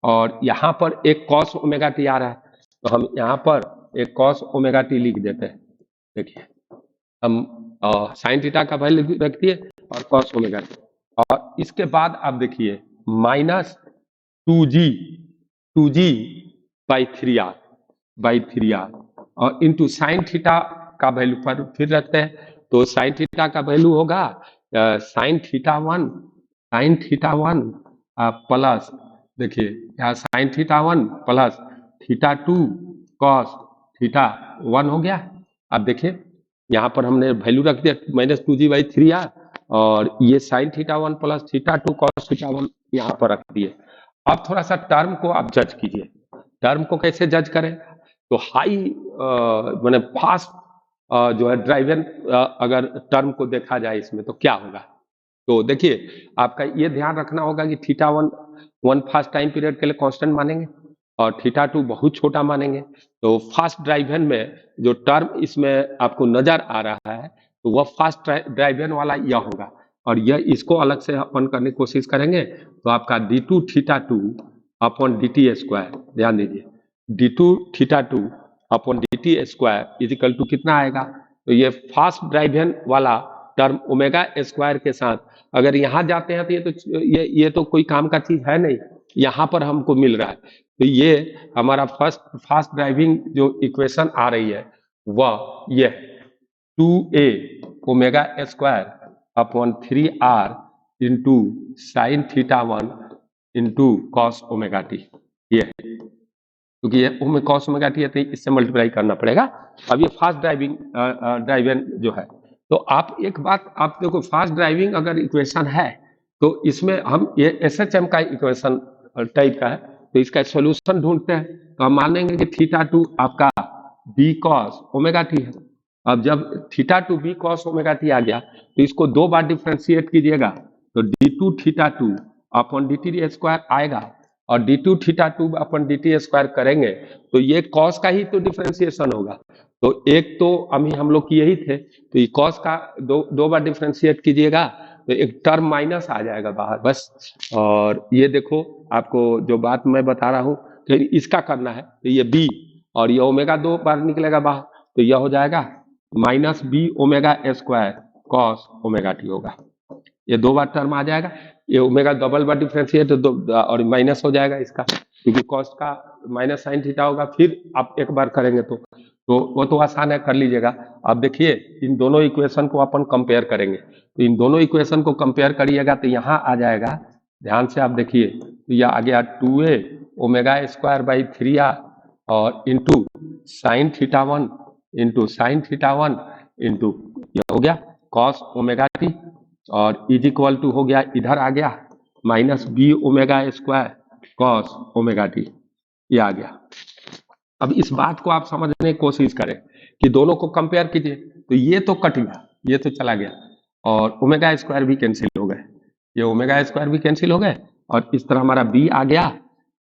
और यहाँ पर एक कॉस ओमेगा टी आ रहा है तो हम यहाँ पर एक कॉस ओमेगा टी लिख देते हैं। देखिए हम साइन थीटा का वैल्यू रख दिए और कॉस ओमेगा टी, और इसके बाद आप देखिए माइनस 2g बाई 3r और इंटू साइन थीटा का वैल्यू पर फिर रखते हैं, तो साइन थीटा का वैल्यू होगा साइन θ1 प्लस देखिए यहाँ साइन θ1 प्लस θ2 कॉस θ1 हो गया। अब देखिए यहाँ पर हमने वैल्यू रख दिया -2g/3r और ये साइन θ1 प्लस θ2 कॉस θ1 यहाँ पर रख दिए। अब थोड़ा सा टर्म को आप जज कीजिए, टर्म को कैसे जज करें, तो हाई मैंने फास्ट जो है ड्राइवन अगर टर्म को देखा जाए इसमें तो क्या होगा, तो देखिए आपका ये ध्यान रखना होगा कि θ1 फास्ट टाइम पीरियड के लिए कांस्टेंट मानेंगे और θ2 बहुत छोटा मानेंगे। तो फास्ट ड्राइवन में जो टर्म इसमें आपको नजर आ रहा है तो वह फास्ट ड्राइवन वाला यह होगा, और यह इसको अलग से अपन करने की कोशिश करेंगे तो आपका d2 θ2 अपॉन dt स्क्वायर, ध्यान दीजिए d2 θ2 upon dt square is equal to कितना आएगा, तो ये फास्ट ड्राइवन वाला टर्म ओमेगा स्क्वायर के साथ अगर यहाँ जाते हैं तो ये तो कोई काम का चीज है नहीं, यहाँ पर हमको मिल रहा है। तो ये हमारा फास्ट ड्राइविंग जो इक्वेशन आ रही है वह ये 2a omega square upon 3r into sine θ1 into cos omega T, ये क्योंकि ये कॉस ओमेगा टी है तो इससे मल्टीप्लाई करना पड़ेगा। अब ये फास्ट ड्राइविंग जो है, तो आप एक बात आप देखो, फास्ट ड्राइविंग अगर इक्वेशन है तो इसमें हम ये SHM का इक्वेशन टाइप का है, तो इसका सॉल्यूशन ढूंढते हैं तो हम मानेंगे कि θ2 आपका b cos ओमेगा टी है। अब जब θ2 b cos ओमेगा टी आ गया तो इसको दो बार डिफ्रेंशिएट कीजिएगा तो d2 θ2 अपॉन dt स्क्वायर आएगा और d2 थीटा 2 अपन dt स्क्वायर करेंगे तो ये cos का ही तो डिफरेंशिएशन होगा। तो एक तो अभी हम लोग यही थे, तो ये cos का दो बार डिफरेंशिएट कीजिएगा तो एक टर्म माइनस आ जाएगा बाहर बस। और ये देखो आपको जो बात मैं बता रहा हूँ तो इसका करना है, तो ये b और ये ओमेगा 2 बार निकलेगा बाहर, तो यह हो जाएगा minus B omega square cos omega T होगा। ये 2 बार टर्म आ जाएगा, ये ओमेगा डबल बार डिफरेंशिएट और माइनस हो जाएगा इसका, क्योंकि कॉस का माइनस साइन थीटा होगा। फिर आप एक बार करेंगे तो वो तो आसान है, कर लीजिएगा। अब देखिए इन दोनों इक्वेशन को अपन कंपेयर करेंगे, तो इन दोनों इक्वेशन को कंपेयर करिएगा तो यहाँ आ जाएगा, ध्यान से आप देखिए, तो यह आ गया 2a omega square by 3r और into sine theta 1 into sine theta 1 into यह हो गया कॉस ओमेगा टी और इज इक्वल टू हो गया, इधर आ गया minus B omega square cos omega T, ये आ गया। अब इस बात को आप समझने की कोशिश करें कि दोनों को कंपेयर कीजिए, तो ये तो कट गया, ये तो चला गया और ओमेगा स्क्वायर भी कैंसिल हो गए, ये ओमेगा स्क्वायर भी कैंसिल हो गए और इस तरह हमारा b आ गया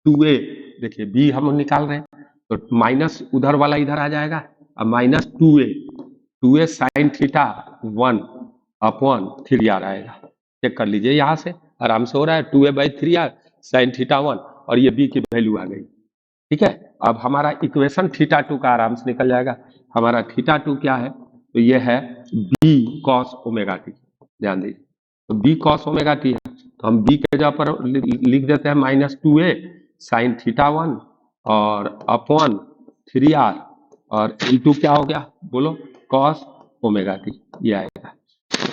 2a। देखिए b हम निकाल रहे हैं तो माइनस उधर वाला इधर आ जाएगा, अब minus 2a sign theta 1 upon 3r आएगा। चेक कर लीजिए, यहाँ से आराम से हो रहा है 2a by 3r sign theta 1 और ये b की वैल्यू आ गई। ठीक है, अब हमारा इक्वेशन थीटा 2 का आराम से निकल जाएगा। हमारा थीटा 2 क्या है, तो ये है b कॉस ओमेगा टी। ध्यान दीजिए, तो b कॉस ओमेगा टी है, तो हम b के जगह पर लिख देते हैं माइनस 2a साइन थीटा 1 और अपॉन 3r और इंटू क्या हो गया बोलो, कॉस ओमेगा टी, ये आएगा।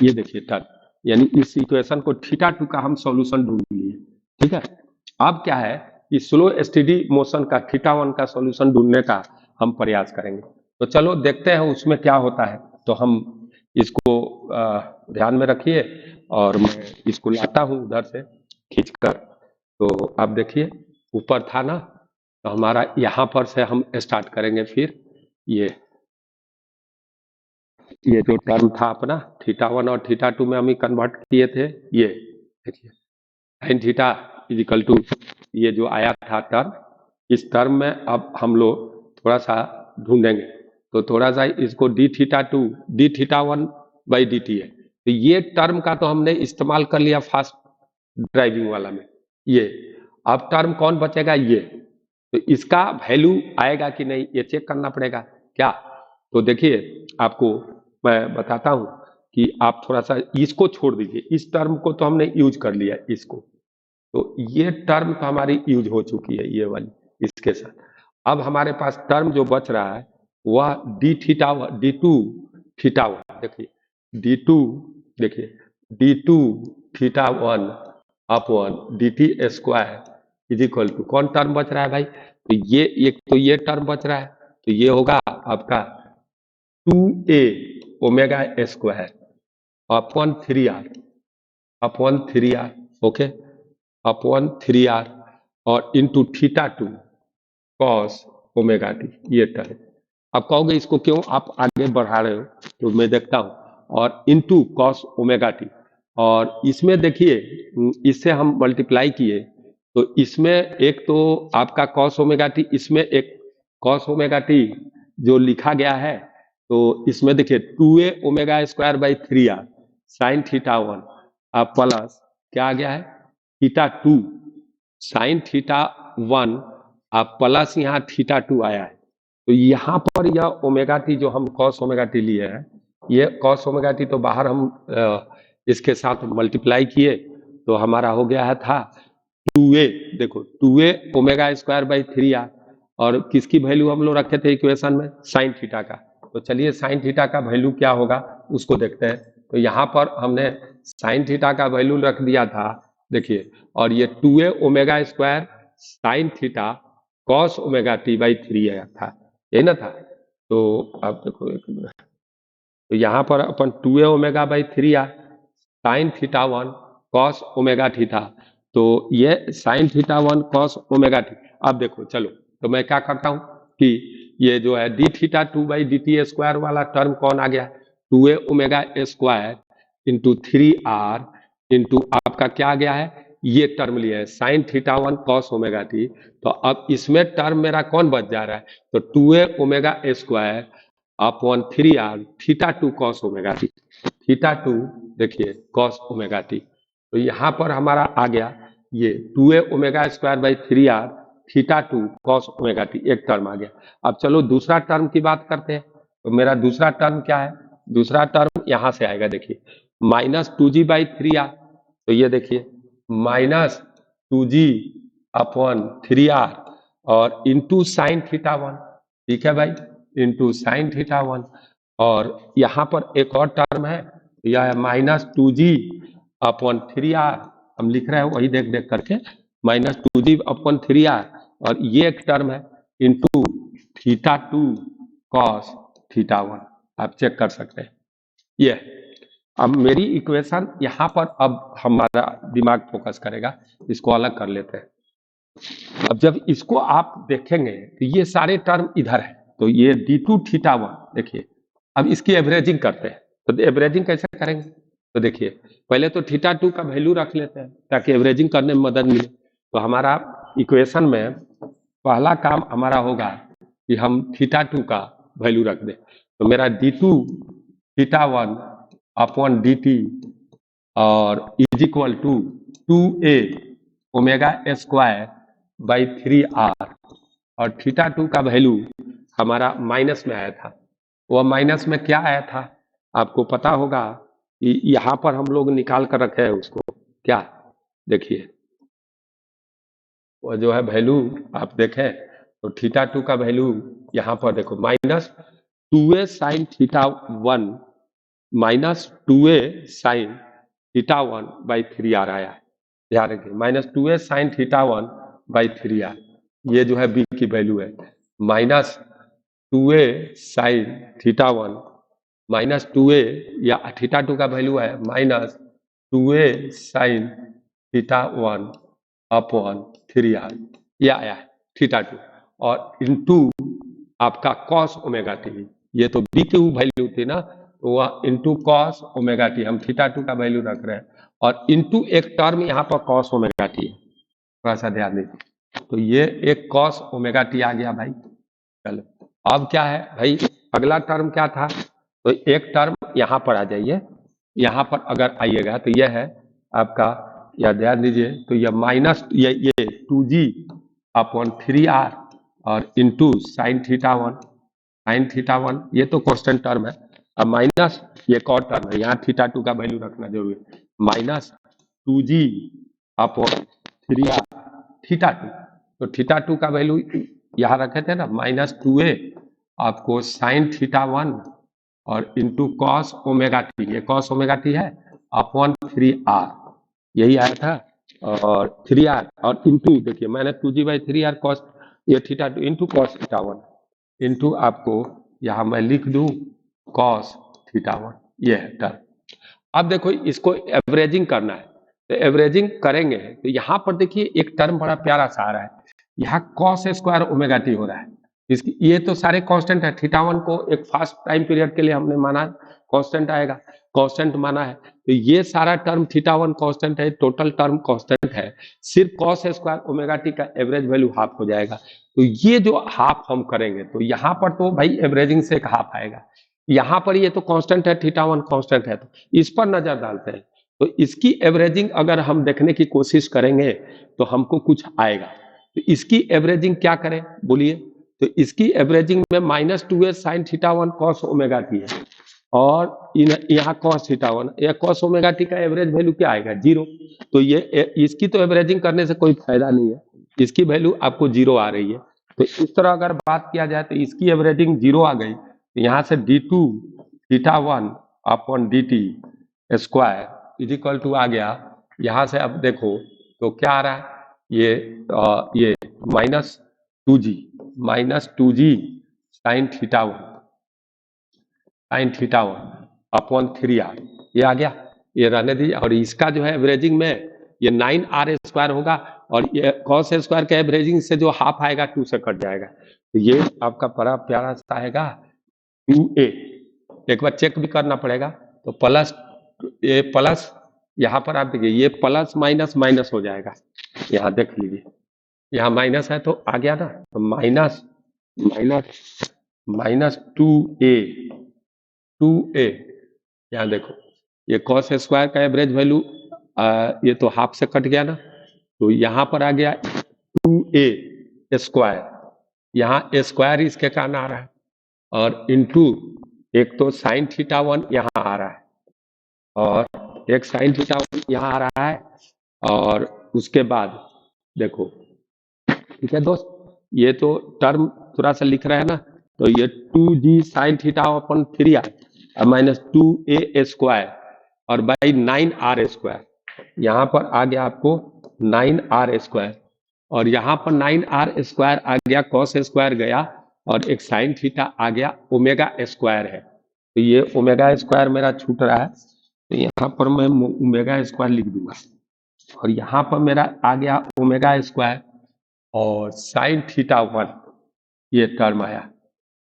ये देखिए टर्म, यानी इस इक्वेशन को थीटा 2 का हम सॉल्यूशन ढूंढ लिए। ठीक है, अब क्या है कि स्लो स्टेडी मोशन का थीटा 1 का सॉल्यूशन ढूंढने का हम प्रयास करेंगे। तो चलो देखते हैं उसमें क्या होता है। तो हम इसको ध्यान में रखिए और मैं इसको लाता हूं उधर से खींचकर। तो आप देखिए ऊपर था ना, तो हमारा यहाँ पर से हम स्टार्ट करेंगे। फिर ये जो टर्म था अपना थीटा 1 और थीटा 2 में हम कन्वर्ट किए थे, ये देखिए sine theta is equal to ये जो आया था टर्म, इस टर्म में अब हम लोग थोड़ा सा ढूंढेंगे। तो थोड़ा सा इसको D theta 2 D theta 1 by D T है, तो ये टर्म का तो हमने इस्तेमाल कर लिया फास्ट ड्राइविंग वाला में। ये अब टर्म कौन बचेगा, ये तो इसका वैल्यू आएगा कि नहीं ये चेक करना पड़ेगा क्या। तो देखिए आपको मैं बताता हूं कि आप थोड़ा सा इसको छोड़ दीजिए, इस टर्म को तो हमने यूज कर लिया इसको, तो ये टर्म तो हमारी यूज हो चुकी है ये वाली इसके साथ। अब हमारे पास टर्म जो बच रहा है वह D theta D two theta 1, देखिए डी टू, देखिए D two theta 1 upon D T square is equal to कौन टर्म बच रहा है भाई, तो ये एक तो ये टर्म बच रहा है, तो ये होगा आपका 2a omega square upon 3r okay upon 3r और into theta 2 cos omega T, ये टर्म। अब कहोगे इसको क्यों आप आगे बढ़ा रहे हो, तो मैं देखता हूं, और इंटू कॉस ओमेगा टी, और इसमें देखिए इससे हम मल्टीप्लाई किए तो इसमें एक तो आपका कॉस ओमेगा टी, इसमें एक कॉस ओमेगा टी जो लिखा गया है, तो इसमें देखिए 2a omega square by 3r sign theta 1 अब प्लस क्या आ गया है थीटा 2 साइन थीटा 1 अब प्लस यहाँ थीटा 2 आया है। तो यहाँ पर यह ओमेगा टी जो हम कॉस ओमेगा टी लिए हैं, ये कॉस ओमेगा टी तो बाहर हम इसके साथ मल्टीप्लाई किए तो हमारा हो गया है था 2a, देखो 2a omega square by 3r और किसकी वैल्यू हम लोग रखे थे इक्वेशन में, साइन थीटा का। तो चलिए साइन थीटा का वैल्यू क्या होगा उसको देखते हैं। तो यहाँ पर हमने साइन थीटा का वैल्यू रख दिया था, देखिए, और ये 2a omega square sine theta cos omega T by 3 आया था, यही ना था। तो आप देखो एक मिनट, तो यहाँ पर अपन 2a omega by 3r sign theta 1 cos omega theta, तो ये sign theta 1 cos omega T. अब देखो चलो, तो मैं क्या करता हूँ कि ये जो है D theta 2 by D T square वाला टर्म कौन आ गया, 2a omega square into 3r into आपका क्या आ गया है ये टर्म लिए हैं sign theta 1 cos omega T. तो अब इसमें टर्म मेरा कौन बच जा रहा है, तो 2a omega square upon 3r theta 2 cos omega T. Theta 2 देखिए कॉस ओमेगा टी, तो यहाँ पर हमारा आ गया ये 2a omega square by 3r theta 2 cos omega T, एक टर्म आ गया। अब चलो दूसरा टर्म की बात करते हैं। तो मेरा दूसरा टर्म क्या है, दूसरा टर्म यहाँ से आएगा, देखिए माइनस 2g बाई 3r। तो ये देखिए माइनस 2g अपॉन 3r और इंटू साइन थीटा 1, ठीक है भाई, इंटू साइन थीटा 1। और यहाँ पर एक और टर्म है, यह है माइनस 2g अपॉन 3r, हम लिख रहे हैं वही देख देख करके, माइनस 2g अपॉन 3r, और ये एक टर्म है इंटू थीटा 2 कॉस थीटा 1, आप चेक कर सकते हैं। ये अब मेरी इक्वेशन यहाँ पर अब हमारा दिमाग फोकस करेगा, इसको अलग कर लेते हैं। अब जब इसको आप देखेंगे तो ये सारे टर्म इधर है, तो ये d2 थीटा 1 देखिए। अब इसकी एवरेजिंग करते हैं, तो एवरेजिंग कैसे करेंगे, तो देखिए पहले तो थीटा 2 का वैल्यू रख लेते हैं ताकि एवरेजिंग करने में मदद मिले। तो हमारा इक्वेशन में पहला काम हमारा होगा कि हम थीटा 2 का वैल्यू रख दें। तो मेरा d2 थीटा 1 अपॉन dt और is equal to 2a omega square by 3r, और थीटा 2 का वैल्यू हमारा माइनस में आया था। वह माइनस में क्या आया था आपको पता होगा कि यहाँ पर हम लोग निकाल कर रखे हैं उसको, क्या देखिए वो जो है वैल्यू आप देखें तो थीटा 2 का वैल्यू यहाँ पर देखो minus 2a sign theta 1 minus 2a sign theta 1 by 3r आया है, ध्यान रखिए minus 2a sign theta 1 by 3r, ये जो है b की वैल्यू है। Minus 2a sign theta 1 minus 2a, या थीटा 2 का वैल्यू है minus 2a sign theta 1 upon 3r, यह आया है थीटा 2, और इनटू आपका कॉस ओमेगा टी, ये तो b की वैल्यू थी ना, तो वह इंटू कॉस ओमेगा टी, हम थीटा 2 का वैल्यू रख रहे हैं, और इंटू एक टर्म यहाँ पर कॉस ओमेगा टी है, थोड़ा सा ध्यान दीजिए। तो ये एक कॉस ओमेगा टी आ गया भाई। चलो अब क्या है भाई, अगला टर्म क्या था, तो एक टर्म यहाँ पर आ जाइए, यहाँ पर अगर आइएगा तो यह है आपका, या ध्यान दीजिए, तो यह माइनस ये 2g अपॉन 3r और into sine theta 1, sign theta 1 ये तो कांस्टेंट टर्म है। अब माइनस ये एक और टर्म है, यहाँ थीटा 2 का वैल्यू रखना जरूरी है, minus 2g upon 3r theta 2। तो थीटा 2 का वैल्यू यहाँ रखे थे ना माइनस 2a आपको साइन थीटा 1 और इंटू कॉस ओमेगा टी, ये कॉस ओमेगा टी है, अपॉन 3r, यही आया था, और 3r और इंटू देखिए minus 2g by 3r cos ये theta 2 into cos theta 1 into आपको यहाँ मैं लिख दूं कॉस थीटा 1, ये है टर्म। अब देखो इसको एवरेजिंग करना है, तो एवरेजिंग करेंगे तो यहाँ पर देखिए एक टर्म बड़ा प्यारा सा आ रहा है, यहाँ कॉस स्क्वायर ओमेगा टी हो रहा है। इसकी ये तो सारे कांस्टेंट है, थीटा 1 को एक फास्ट टाइम पीरियड के लिए हमने माना कांस्टेंट आएगा, कांस्टेंट माना है, तो ये सारा टर्म थीटा 1 कांस्टेंट है, टोटल टर्म कांस्टेंट है, सिर्फ कॉस स्क्वायर ओमेगा टी का एवरेज वैल्यू हाफ हो जाएगा। तो ये जो हाफ हम करेंगे तो यहाँ पर तो भाई एवरेजिंग से एक हाफ आएगा, यहाँ पर ये तो कांस्टेंट है, थीटा 1 कांस्टेंट है, तो इस पर नजर डालते हैं। तो इसकी एवरेजिंग अगर हम देखने की कोशिश करेंगे तो हमको कुछ आएगा। तो इसकी एवरेजिंग क्या करें बोलिए, तो इसकी एवरेजिंग में minus 2a sign theta 1 cos omega T है, और यहाँ कॉस थीटा 1, या कॉस ओमेगा टी का एवरेज वैल्यू क्या आएगा 0। तो ये इसकी तो एवरेजिंग करने से कोई फायदा नहीं है, इसकी वैल्यू आपको 0 आ रही है। तो इस तरह अगर बात किया जाए तो इसकी एवरेजिंग 0 आ गई, तो यहाँ से d2 theta 1 upon dt square is equal to आ गया, यहाँ से अब देखो तो क्या आ रहा है, ये minus 2g sign theta 1 upon 3r, ये आ गया, ये रहने दीजिए। और इसका जो है एवरेजिंग में ये 9r स्क्वायर होगा, और ये कॉस स्क्वायर के एवरेजिंग से जो हाफ आएगा 2 से कट जाएगा, तो ये आपका बड़ा प्यारा सा आएगा 2a। एक बार चेक भी करना पड़ेगा, तो प्लस यहाँ पर आप देखिए ये प्लस माइनस माइनस हो जाएगा, यहाँ देख लीजिए, यहाँ माइनस है तो आ गया ना, तो माइनस माइनस माइनस 2a, यहाँ देखो ये कॉस स्क्वायर का एवरेज वैल्यू ये तो हाफ से कट गया ना, तो यहाँ पर आ गया 2a स्क्वायर, यहाँ स्क्वायर इसके कारण आ रहा है, और इंटू एक तो साइन थीटा 1 यहाँ आ रहा है, और एक साइन थीटा 1 यहाँ आ रहा है, और उसके बाद देखो, ठीक है दोस्त, ये तो टर्म थोड़ा सा लिख रहा है ना, तो ये 2g साइन थीटा अपन 3r माइनस 2a स्क्वायर और बाई 9r स्क्वायर, यहाँ पर आ गया आपको 9r स्क्वायर, और यहाँ पर 9r स्क्वायर आ गया, कॉस स्क्वायर गया, और एक साइन थीटा आ गया, ओमेगा स्क्वायर है, तो ये ओमेगा स्क्वायर मेरा छूट रहा है, तो यहाँ पर मैं ओमेगा स्क्वायर लिख दूंगा, और यहाँ पर मेरा आ गया ओमेगा स्क्वायर और साइन थीटा 1, ये टर्म आया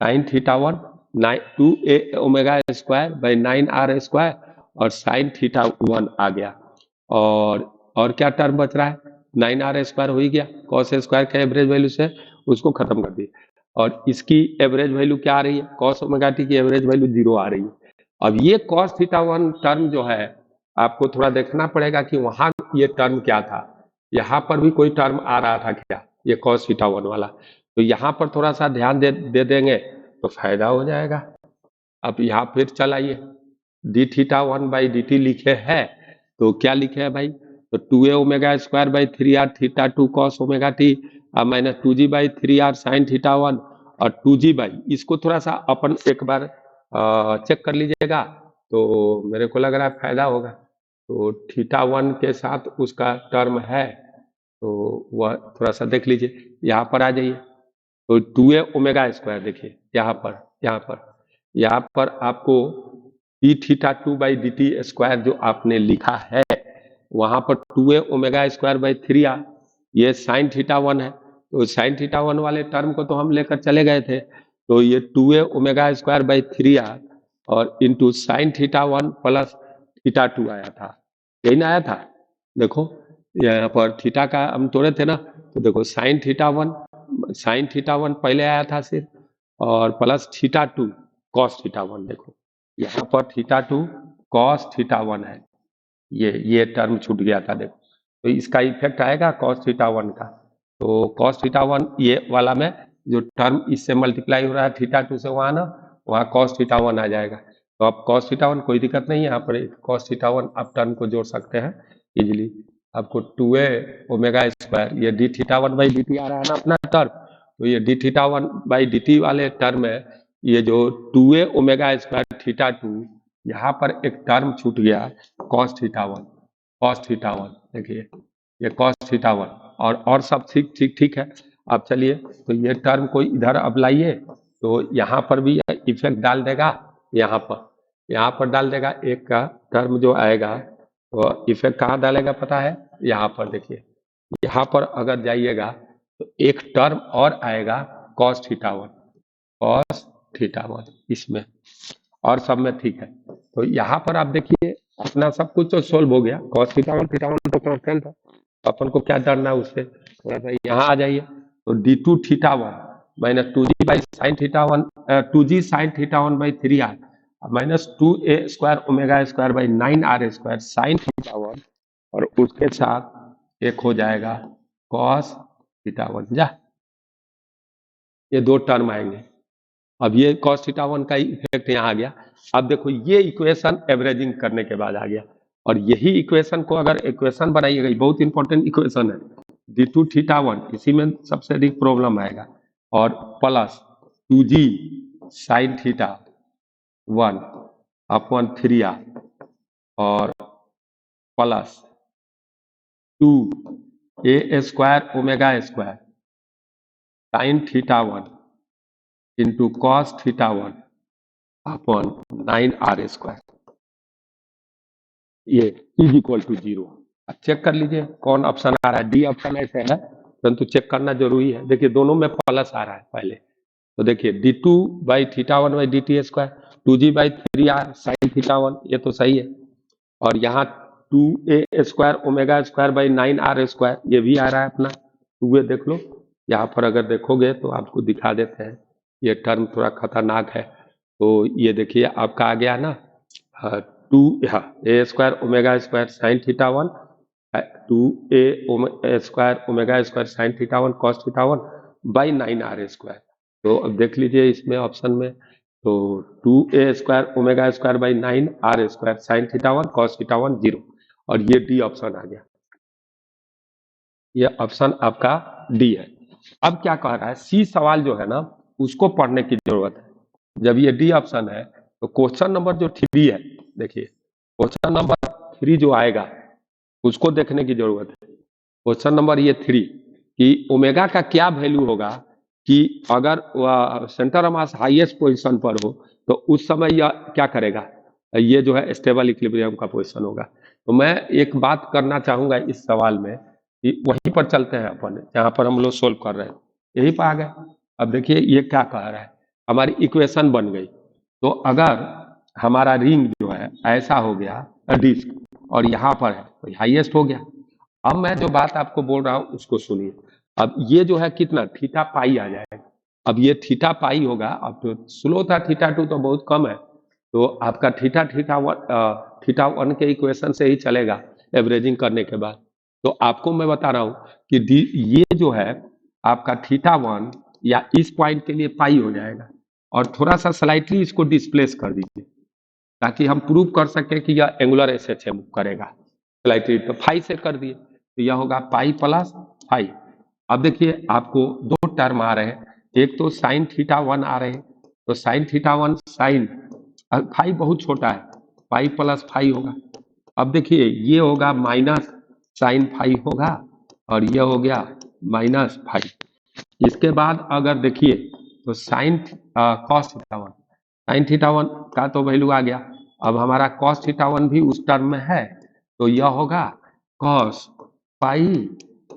sign theta 1 2a omega square by 9r square और साइन थीटा 1 आ गया, और क्या टर्म बच रहा है, 9r स्क्वायर हो ही गया, कॉस स्क्वायर का एवरेज वैल्यू से उसको खत्म कर दिए, और इसकी एवरेज वैल्यू क्या आ रही है, कॉस ओमेगा टी की एवरेज वैल्यू 0 आ रही है। अब ये कॉस थीटा 1 टर्म जो है आपको थोड़ा देखना पड़ेगा कि वहां ये टर्म क्या था, यहाँ पर भी कोई टर्म आ रहा था क्या, ये कॉस थीटा 1 वाला, तो यहाँ पर थोड़ा सा ध्यान दे देंगे तो फायदा हो जाएगा। अब यहाँ फिर चलाइए, D theta 1 by D T लिखे है, तो क्या लिखे है भाई, तो 2a omega square by 3r theta 2 cos omega T minus 2g by 3r sign theta 1 और 2g बाई, इसको थोड़ा सा अपन एक बार चेक कर लीजिएगा, तो मेरे को लग रहा है फायदा होगा। तो थीटा 1 के साथ उसका टर्म है, तो वह थोड़ा सा देख लीजिए, यहाँ पर आ जाइए, तो 2a ओमेगा स्क्वायर देखिए, यहाँ पर आपको D theta 2 by D T square जो आपने लिखा है, वहां पर 2a omega square by 3r, ये साइन थीटा 1 है, तो साइन थीटा 1 वाले टर्म को तो हम लेकर चले गए थे, तो ये 2a omega square by 3r और into sine theta 1 plus theta 2 आया था, यही ना आया था, देखो यहाँ पर थीटा का हम तोड़े थे ना, तो देखो साइन थीटा 1 पहले आया था सिर्फ, और प्लस थीटा 2 कॉस थीटा 1, देखो यहाँ पर थीटा 2 कॉस थीटा 1 है, ये टर्म छूट गया था, देखो तो इसका इफेक्ट आएगा कॉस थीटा 1 का, तो कॉस थीटा 1 ये वाला में जो टर्म इससे मल्टीप्लाई हो रहा है थीटा 2 से, वहाँ ना वहाँ कॉस थीटा 1 आ जाएगा, तो अब कॉस थीटा 1 कोई दिक्कत नहीं है, यहाँ पर कॉस थीटा 1 आप टर्म को जोड़ सकते हैं इजिली, आपको 2a ओमेगा स्क्वायर, ये D theta 1 by D T आ रहा है ना अपना टर्म, तो ये D theta 1 by D T वाले टर्म है, ये जो 2a ओमेगा स्क्वायर थीटा 2, यहाँ पर एक टर्म छूट गया कॉस थीटा 1, देखिए ये कॉस थीटा 1, और सब ठीक है। अब चलिए, तो ये टर्म को इधर अब लाइए, तो यहाँ पर भी इफेक्ट डाल देगा, यहाँ पर डाल देगा, एक का टर्म जो आएगा तो इफेक्ट कहाँ डालेगा पता है, यहाँ पर देखिए, यहाँ पर अगर जाइएगा तो एक टर्म और आएगा कॉस थीटा 1 इसमें, और सब में ठीक है, तो यहाँ पर आप देखिए अपना सब कुछ तो सोल्व हो गया, कॉस थीटा 1 तो कांस्टेंट है, अपन को क्या करना है उससे, थोड़ा सा यहाँ आ जाइए, तो d2 theta 1 minus 2g by sine theta 1 2g sign theta 1 by 3r minus 2a square omega square by 9r square sine theta 1, और उसके साथ एक हो जाएगा कॉस थीटा 1, जा ये दो टर्म आएंगे, अब ये कॉस थीटा 1 का इफेक्ट यहाँ आ गया। अब देखो ये इक्वेशन एवरेजिंग करने के बाद आ गया, और यही इक्वेशन को अगर इक्वेशन बनाइएगा, बहुत इंपॉर्टेंट इक्वेशन है, d2 थीटा 1, इसी में सबसे अधिक प्रॉब्लम आएगा, और plus 2g sign theta 1 upon 3r और plus 2a square omega square sine theta 1 into cos theta 1 upon 9r square, ये इज इक्वल टू 0। अब चेक कर लीजिए कौन ऑप्शन आ रहा है, डी ऑप्शन ऐसे है, परंतु चेक करना जरूरी है, देखिए दोनों में प्लस आ रहा है पहले, तो देखिए d2 by theta 1 by D T square 2g by 3r sign theta 1, ये तो सही है, और यहाँ 2a² omega square by 9r², ये भी आ रहा है अपना 2a। देख लो यहाँ पर, अगर देखोगे तो आपको दिखा देते हैं, ये टर्म थोड़ा खतरनाक है। तो ये देखिए आपका आ गया ना 2a² omega square sine theta 1, 2a² omega square sine theta 1 cos theta 1 by 9r²। तो अब देख लीजिए इसमें ऑप्शन में, तो 2a² omega square by 9r² sign theta 1 cos theta 1 0, और ये डी ऑप्शन आ गया, ये ऑप्शन आपका डी है। अब क्या कह रहा है, सी सवाल जो है ना उसको पढ़ने की जरूरत है। जब ये डी ऑप्शन है तो क्वेश्चन नंबर जो 3 है, देखिए क्वेश्चन नंबर 3 जो आएगा उसको देखने की जरूरत है। क्वेश्चन नंबर ये 3 कि ओमेगा का क्या वैल्यू होगा कि अगर centre of mass highest position पर हो तो उस समय यह क्या करेगा, ये जो है स्टेबल इक्विलिब्रियम का पोजीशन होगा। तो मैं एक बात करना चाहूंगा इस सवाल में कि वहीं पर चलते हैं अपन, जहां पर हम लोग सोल्व कर रहे हैं, यहीं पर आ गए। अब देखिए ये क्या कह रहा है, हमारी इक्वेशन बन गई। तो अगर हमारा रिंग जो है ऐसा हो गया डिस्क, और यहाँ पर है तो हाईएस्ट हो गया। अब मैं जो बात आपको बोल रहा हूँ उसको सुनिए। अब ये जो है कितना थीटा पाई आ जाएगा। अब ये थीटा पाई होगा, अब तो स्लो था, थीटा 2 तो बहुत कम है, तो आपका थीटा 1 के इक्वेशन से ही चलेगा एवरेजिंग करने के बाद। तो आपको मैं बता रहा हूँ कि ये जो है आपका थीटा 1 या इस पॉइंट के लिए पाई हो जाएगा, और थोड़ा सा स्लाइटली इसको डिस्प्लेस कर दीजिए ताकि हम प्रूव कर सकें कि यह एंगुलर एसएच मूव करेगा। स्लाइटली तो फाई से कर दिए, तो यह होगा पाई प्लस फाई। अब देखिए आपको दो टर्म आ रहे हैं, एक तो साइन थीटा 1 आ रहे हैं, तो साइन थीटा 1 साइन फाई बहुत छोटा है, पाई प्लस फाई होगा। अब देखिए ये होगा माइनस साइन फाई होगा, और ये हो गया माइनस फाई। इसके बाद अगर देखिए तो sine cos theta 1, sign theta 1 का तो वैल्यू आ गया। अब हमारा कॉस थीटा 1 भी उस टर्म में है, तो यह होगा कॉस पाई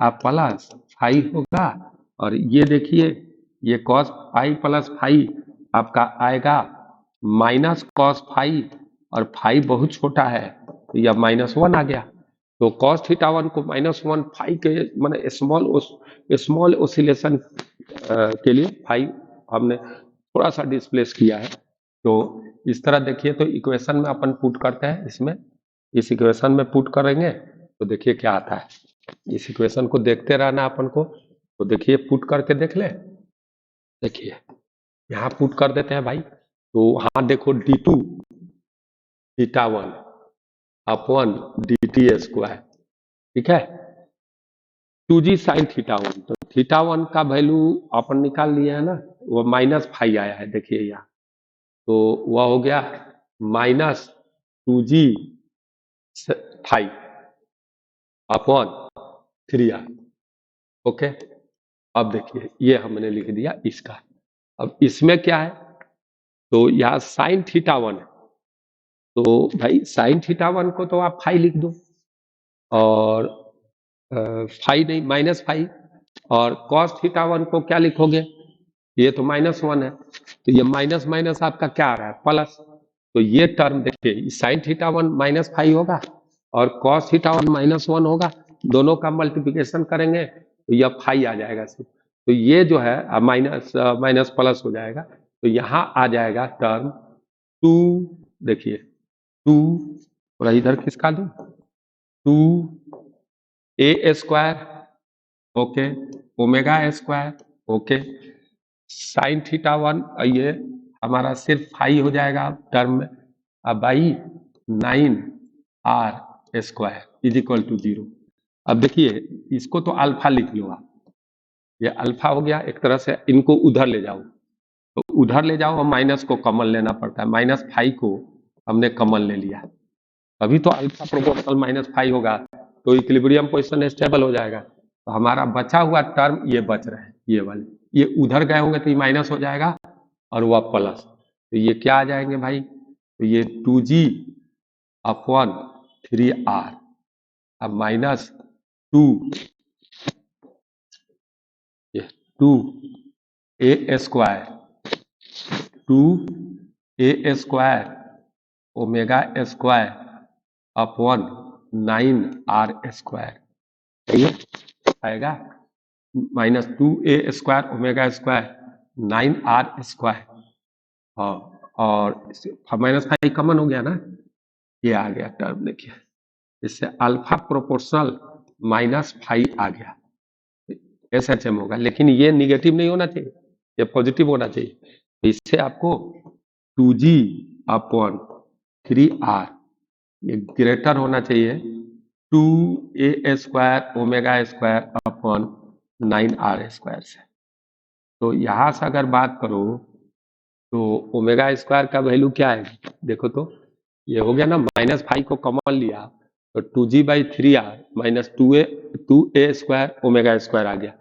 प्लस फाई होगा। और ये देखिए ये कॉस पाई प्लस फाई आपका आएगा माइनस कॉस फाई, और फाई बहुत छोटा है तो यह -1 आ गया। तो कॉस थीटा 1 को -1 फाई के माने स्मॉल ओसिलेशन के लिए फाई हमने थोड़ा सा डिस्प्लेस किया है। तो इस तरह देखिए, तो इक्वेशन में अपन पुट करते हैं, इसमें इस इक्वेशन में पुट करेंगे तो देखिए क्या आता है। इस इक्वेशन को देखते रहना अपन को। तो देखिए पुट करके देख ले, देखिए यहाँ पुट कर देते हैं भाई। तो हाँ देखो d2 theta 1 upon dt square, ठीक है 2g साइन थीटा 1। तो थीटा 1 का वैल्यू अपन निकाल लिया है ना, वो माइनस फाई आया है, देखिए यहाँ तो वह हो गया -2g phi upon 3r। Okay, अब देखिए ये हमने लिख दिया इसका। अब इसमें क्या है, तो यहाँ साइन थीटा 1 है, तो भाई साइन थीटा 1 को तो आप फाई लिख दो, और फाई नहीं माइनस फाई, और कॉस थीटा 1 को क्या लिखोगे, ये तो -1 है, तो ये माइनस माइनस आपका क्या आ रहा है प्लस। तो ये टर्म देखिए साइन थीटा 1 माइनस फाइव होगा और कॉस थीटा 1 -1 होगा, दोनों का मल्टीप्लिकेशन करेंगे तो यह फाई आ जाएगा सिर्फ। तो ये जो है माइनस माइनस प्लस हो जाएगा, तो यहाँ आ जाएगा टर्म 2, देखिए 2 और इधर किसका दूं 2a square, okay omega square, okay sign theta 1 ये हमारा सिर्फ फाई हो जाएगा टर्म में, अब by 9r square is equal to 0। अब देखिए इसको तो अल्फा लिख लो आप, ये अल्फा हो गया एक तरह से, इनको उधर ले जाओ, तो उधर ले जाओ और माइनस को कॉमन लेना पड़ता है, -5 को हमने कॉमन ले लिया, अभी तो अल्फा प्रोपोर्शनल -5 होगा तो इक्विलिब्रियम पोजीशन स्टेबल हो जाएगा। तो हमारा बचा हुआ टर्म ये बच रहे हैं, ये वाले, ये उधर गए होंगे तो ये माइनस हो जाएगा और वह प्लस, तो ये क्या आ जाएंगे भाई, तो ये 2g अपॉन 3r, अब -2 2a square 2a square omega square upon 9r², सही है, आएगा -2a² ओमेगा स्क्वायर 9r²। और -5 कॉमन हो गया ना, ये आ गया टर्म, देखिए इससे अल्फा प्रोपोर्शनल -5 आ गया, SHM होगा। लेकिन ये निगेटिव नहीं होना चाहिए, ये पॉजिटिव होना चाहिए। इससे आपको 2g/3r ये ग्रेटर होना चाहिए 2a² omega square upon 9r² से। तो यहां से अगर बात करो तो ओमेगा स्क्वायर का वैल्यू क्या है, देखो तो ये हो गया ना, -5 को कॉमन लिया तो 2g/3r minus 2a² omega square आ गया,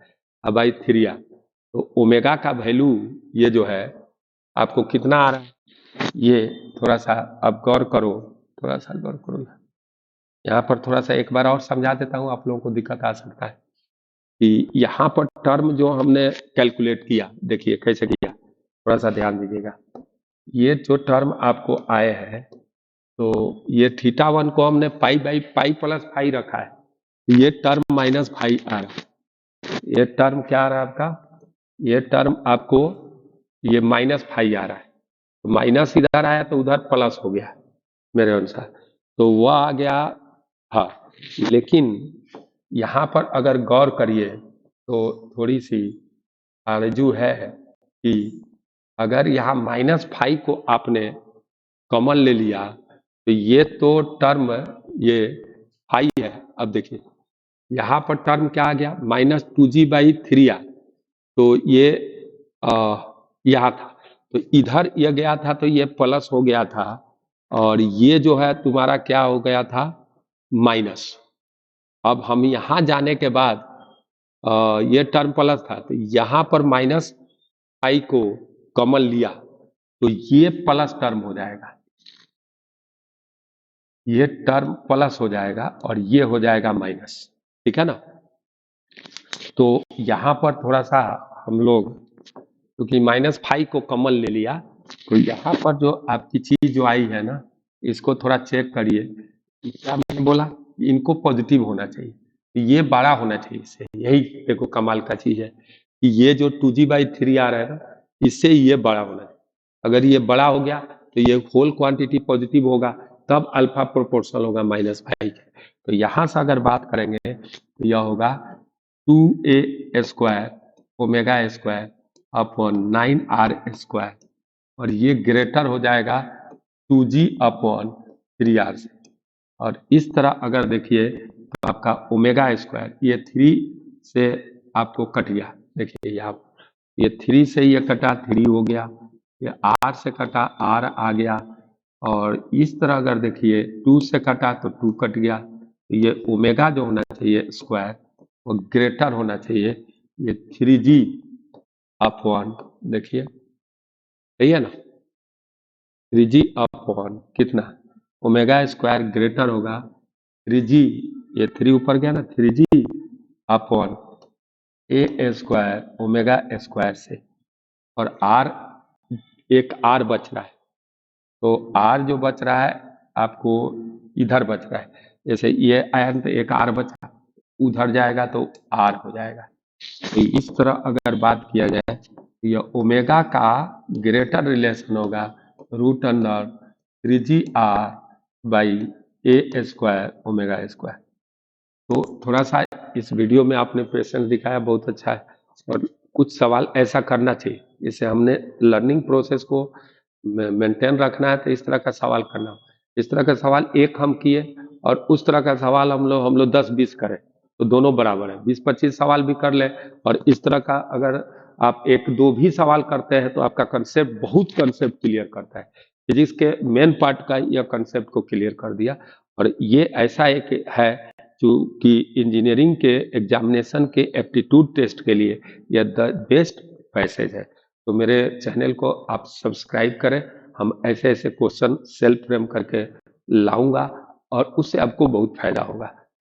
अब बाई 3r। तो ओमेगा का वैल्यू ये जो है आपको कितना आ रहा है, ये थोड़ा सा अब गौर करो, थोड़ा सा गौर करो। यहाँ पर थोड़ा सा एक बार और समझा देता हूँ, आप लोगों को दिक्कत आ सकता है कि यहाँ पर टर्म जो हमने कैलकुलेट किया, देखिए कैसे किया, थोड़ा सा ध्यान दीजिएगा। ये जो टर्म आपको आए हैं, तो ये θ1 को हमने पाई प्लस फाई रखा है, ये टर्म -5 आ रहा है। ये टर्म क्या आ रहा है आपका, ये टर्म आपको ये -5 आ रहा है, तो माइनस इधर आया तो उधर प्लस हो गया मेरे अनुसार, तो वह आ गया। हाँ, लेकिन यहाँ पर अगर गौर करिए तो थोड़ी सी आरजू है कि अगर यहाँ -5 को आपने कॉमन ले लिया तो ये तो टर्म ये फाई है। अब देखिए यहाँ पर टर्म क्या आ गया, -2g/3r, तो ये यहाँ था, तो इधर ये गया था तो ये प्लस हो गया था, और ये जो है तुम्हारा क्या हो गया था, माइनस। अब हम यहाँ जाने के बाद ये टर्म प्लस था, तो यहाँ पर -5 को कॉमन लिया तो ये प्लस टर्म हो जाएगा, ये टर्म प्लस हो जाएगा और ये हो जाएगा माइनस, ठीक है ना। तो यहाँ पर थोड़ा सा हम लोग क्योंकि -5 को कॉमन ले लिया, तो यहाँ पर जो आपकी चीज जो आई है ना, इसको थोड़ा चेक करिए। क्या मैंने बोला, इनको पॉजिटिव होना चाहिए, ये बड़ा होना चाहिए इससे, यही देखो कमाल का चीज है कि ये जो 2g/3 आ रहा है ना, इससे ये बड़ा होना चाहिए। अगर ये बड़ा हो गया तो ये होल क्वांटिटी पॉजिटिव होगा, तब अल्फा प्रोपोर्शनल होगा -5 के। तो यहाँ से अगर बात करेंगे तो यह होगा 2a² omega square upon 9r², और ये ग्रेटर हो जाएगा 2g/3r से। और इस तरह अगर देखिए तो आपका ओमेगा स्क्वायर ये 3 से आपको कट गया, देखिए यहाँ ये 3 से ये कटा 3 हो गया, ये r से कटा r आ गया, और इस तरह अगर देखिए 2 से कटा तो 2 कट गया, तो ये ओमेगा जो होना चाहिए स्क्वायर वो ग्रेटर होना चाहिए ये 3g/, देखिए सही है ना, 3g/ कितना, ओमेगा स्क्वायर ग्रेटर होगा 3g, ये 3 ऊपर गया ना, 3g/a² ओमेगा स्क्वायर से, और r एक r बच रहा है, तो r जो बच रहा है आपको इधर बच रहा है, जैसे ये आया तो एक r बचा, उधर जाएगा तो r हो जाएगा। तो इस तरह अगर बात किया जाए तो यह ओमेगा का ग्रेटर रिलेशन होगा √3g/a² ओमेगा स्क्वायर। तो थोड़ा सा इस वीडियो में आपने पेशेंस दिखाया, बहुत अच्छा है, और कुछ सवाल ऐसा करना चाहिए, जैसे हमने लर्निंग प्रोसेस को मेंटेन रखना है तो इस तरह का सवाल करना, इस तरह का सवाल एक हम किए और उस तरह का सवाल हम लोग 10-20 करें तो दोनों बराबर है, 20-25 सवाल भी कर ले, और इस तरह का अगर आप 1-2 भी सवाल करते हैं तो आपका कंसेप्ट बहुत कंसेप्ट क्लियर करता है। फिजिक्स के मेन पार्ट का यह कंसेप्ट को क्लियर कर दिया, और ये ऐसा एक है जो कि इंजीनियरिंग के एग्जामिनेशन के एप्टीट्यूड टेस्ट के लिए यह द बेस्ट पैसेज है। तो मेरे चैनल को आप सब्सक्राइब करें, हम ऐसे ऐसे क्वेश्चन सेल्फ फ्रेम करके लाऊंगा और उससे आपको बहुत फायदा होगा।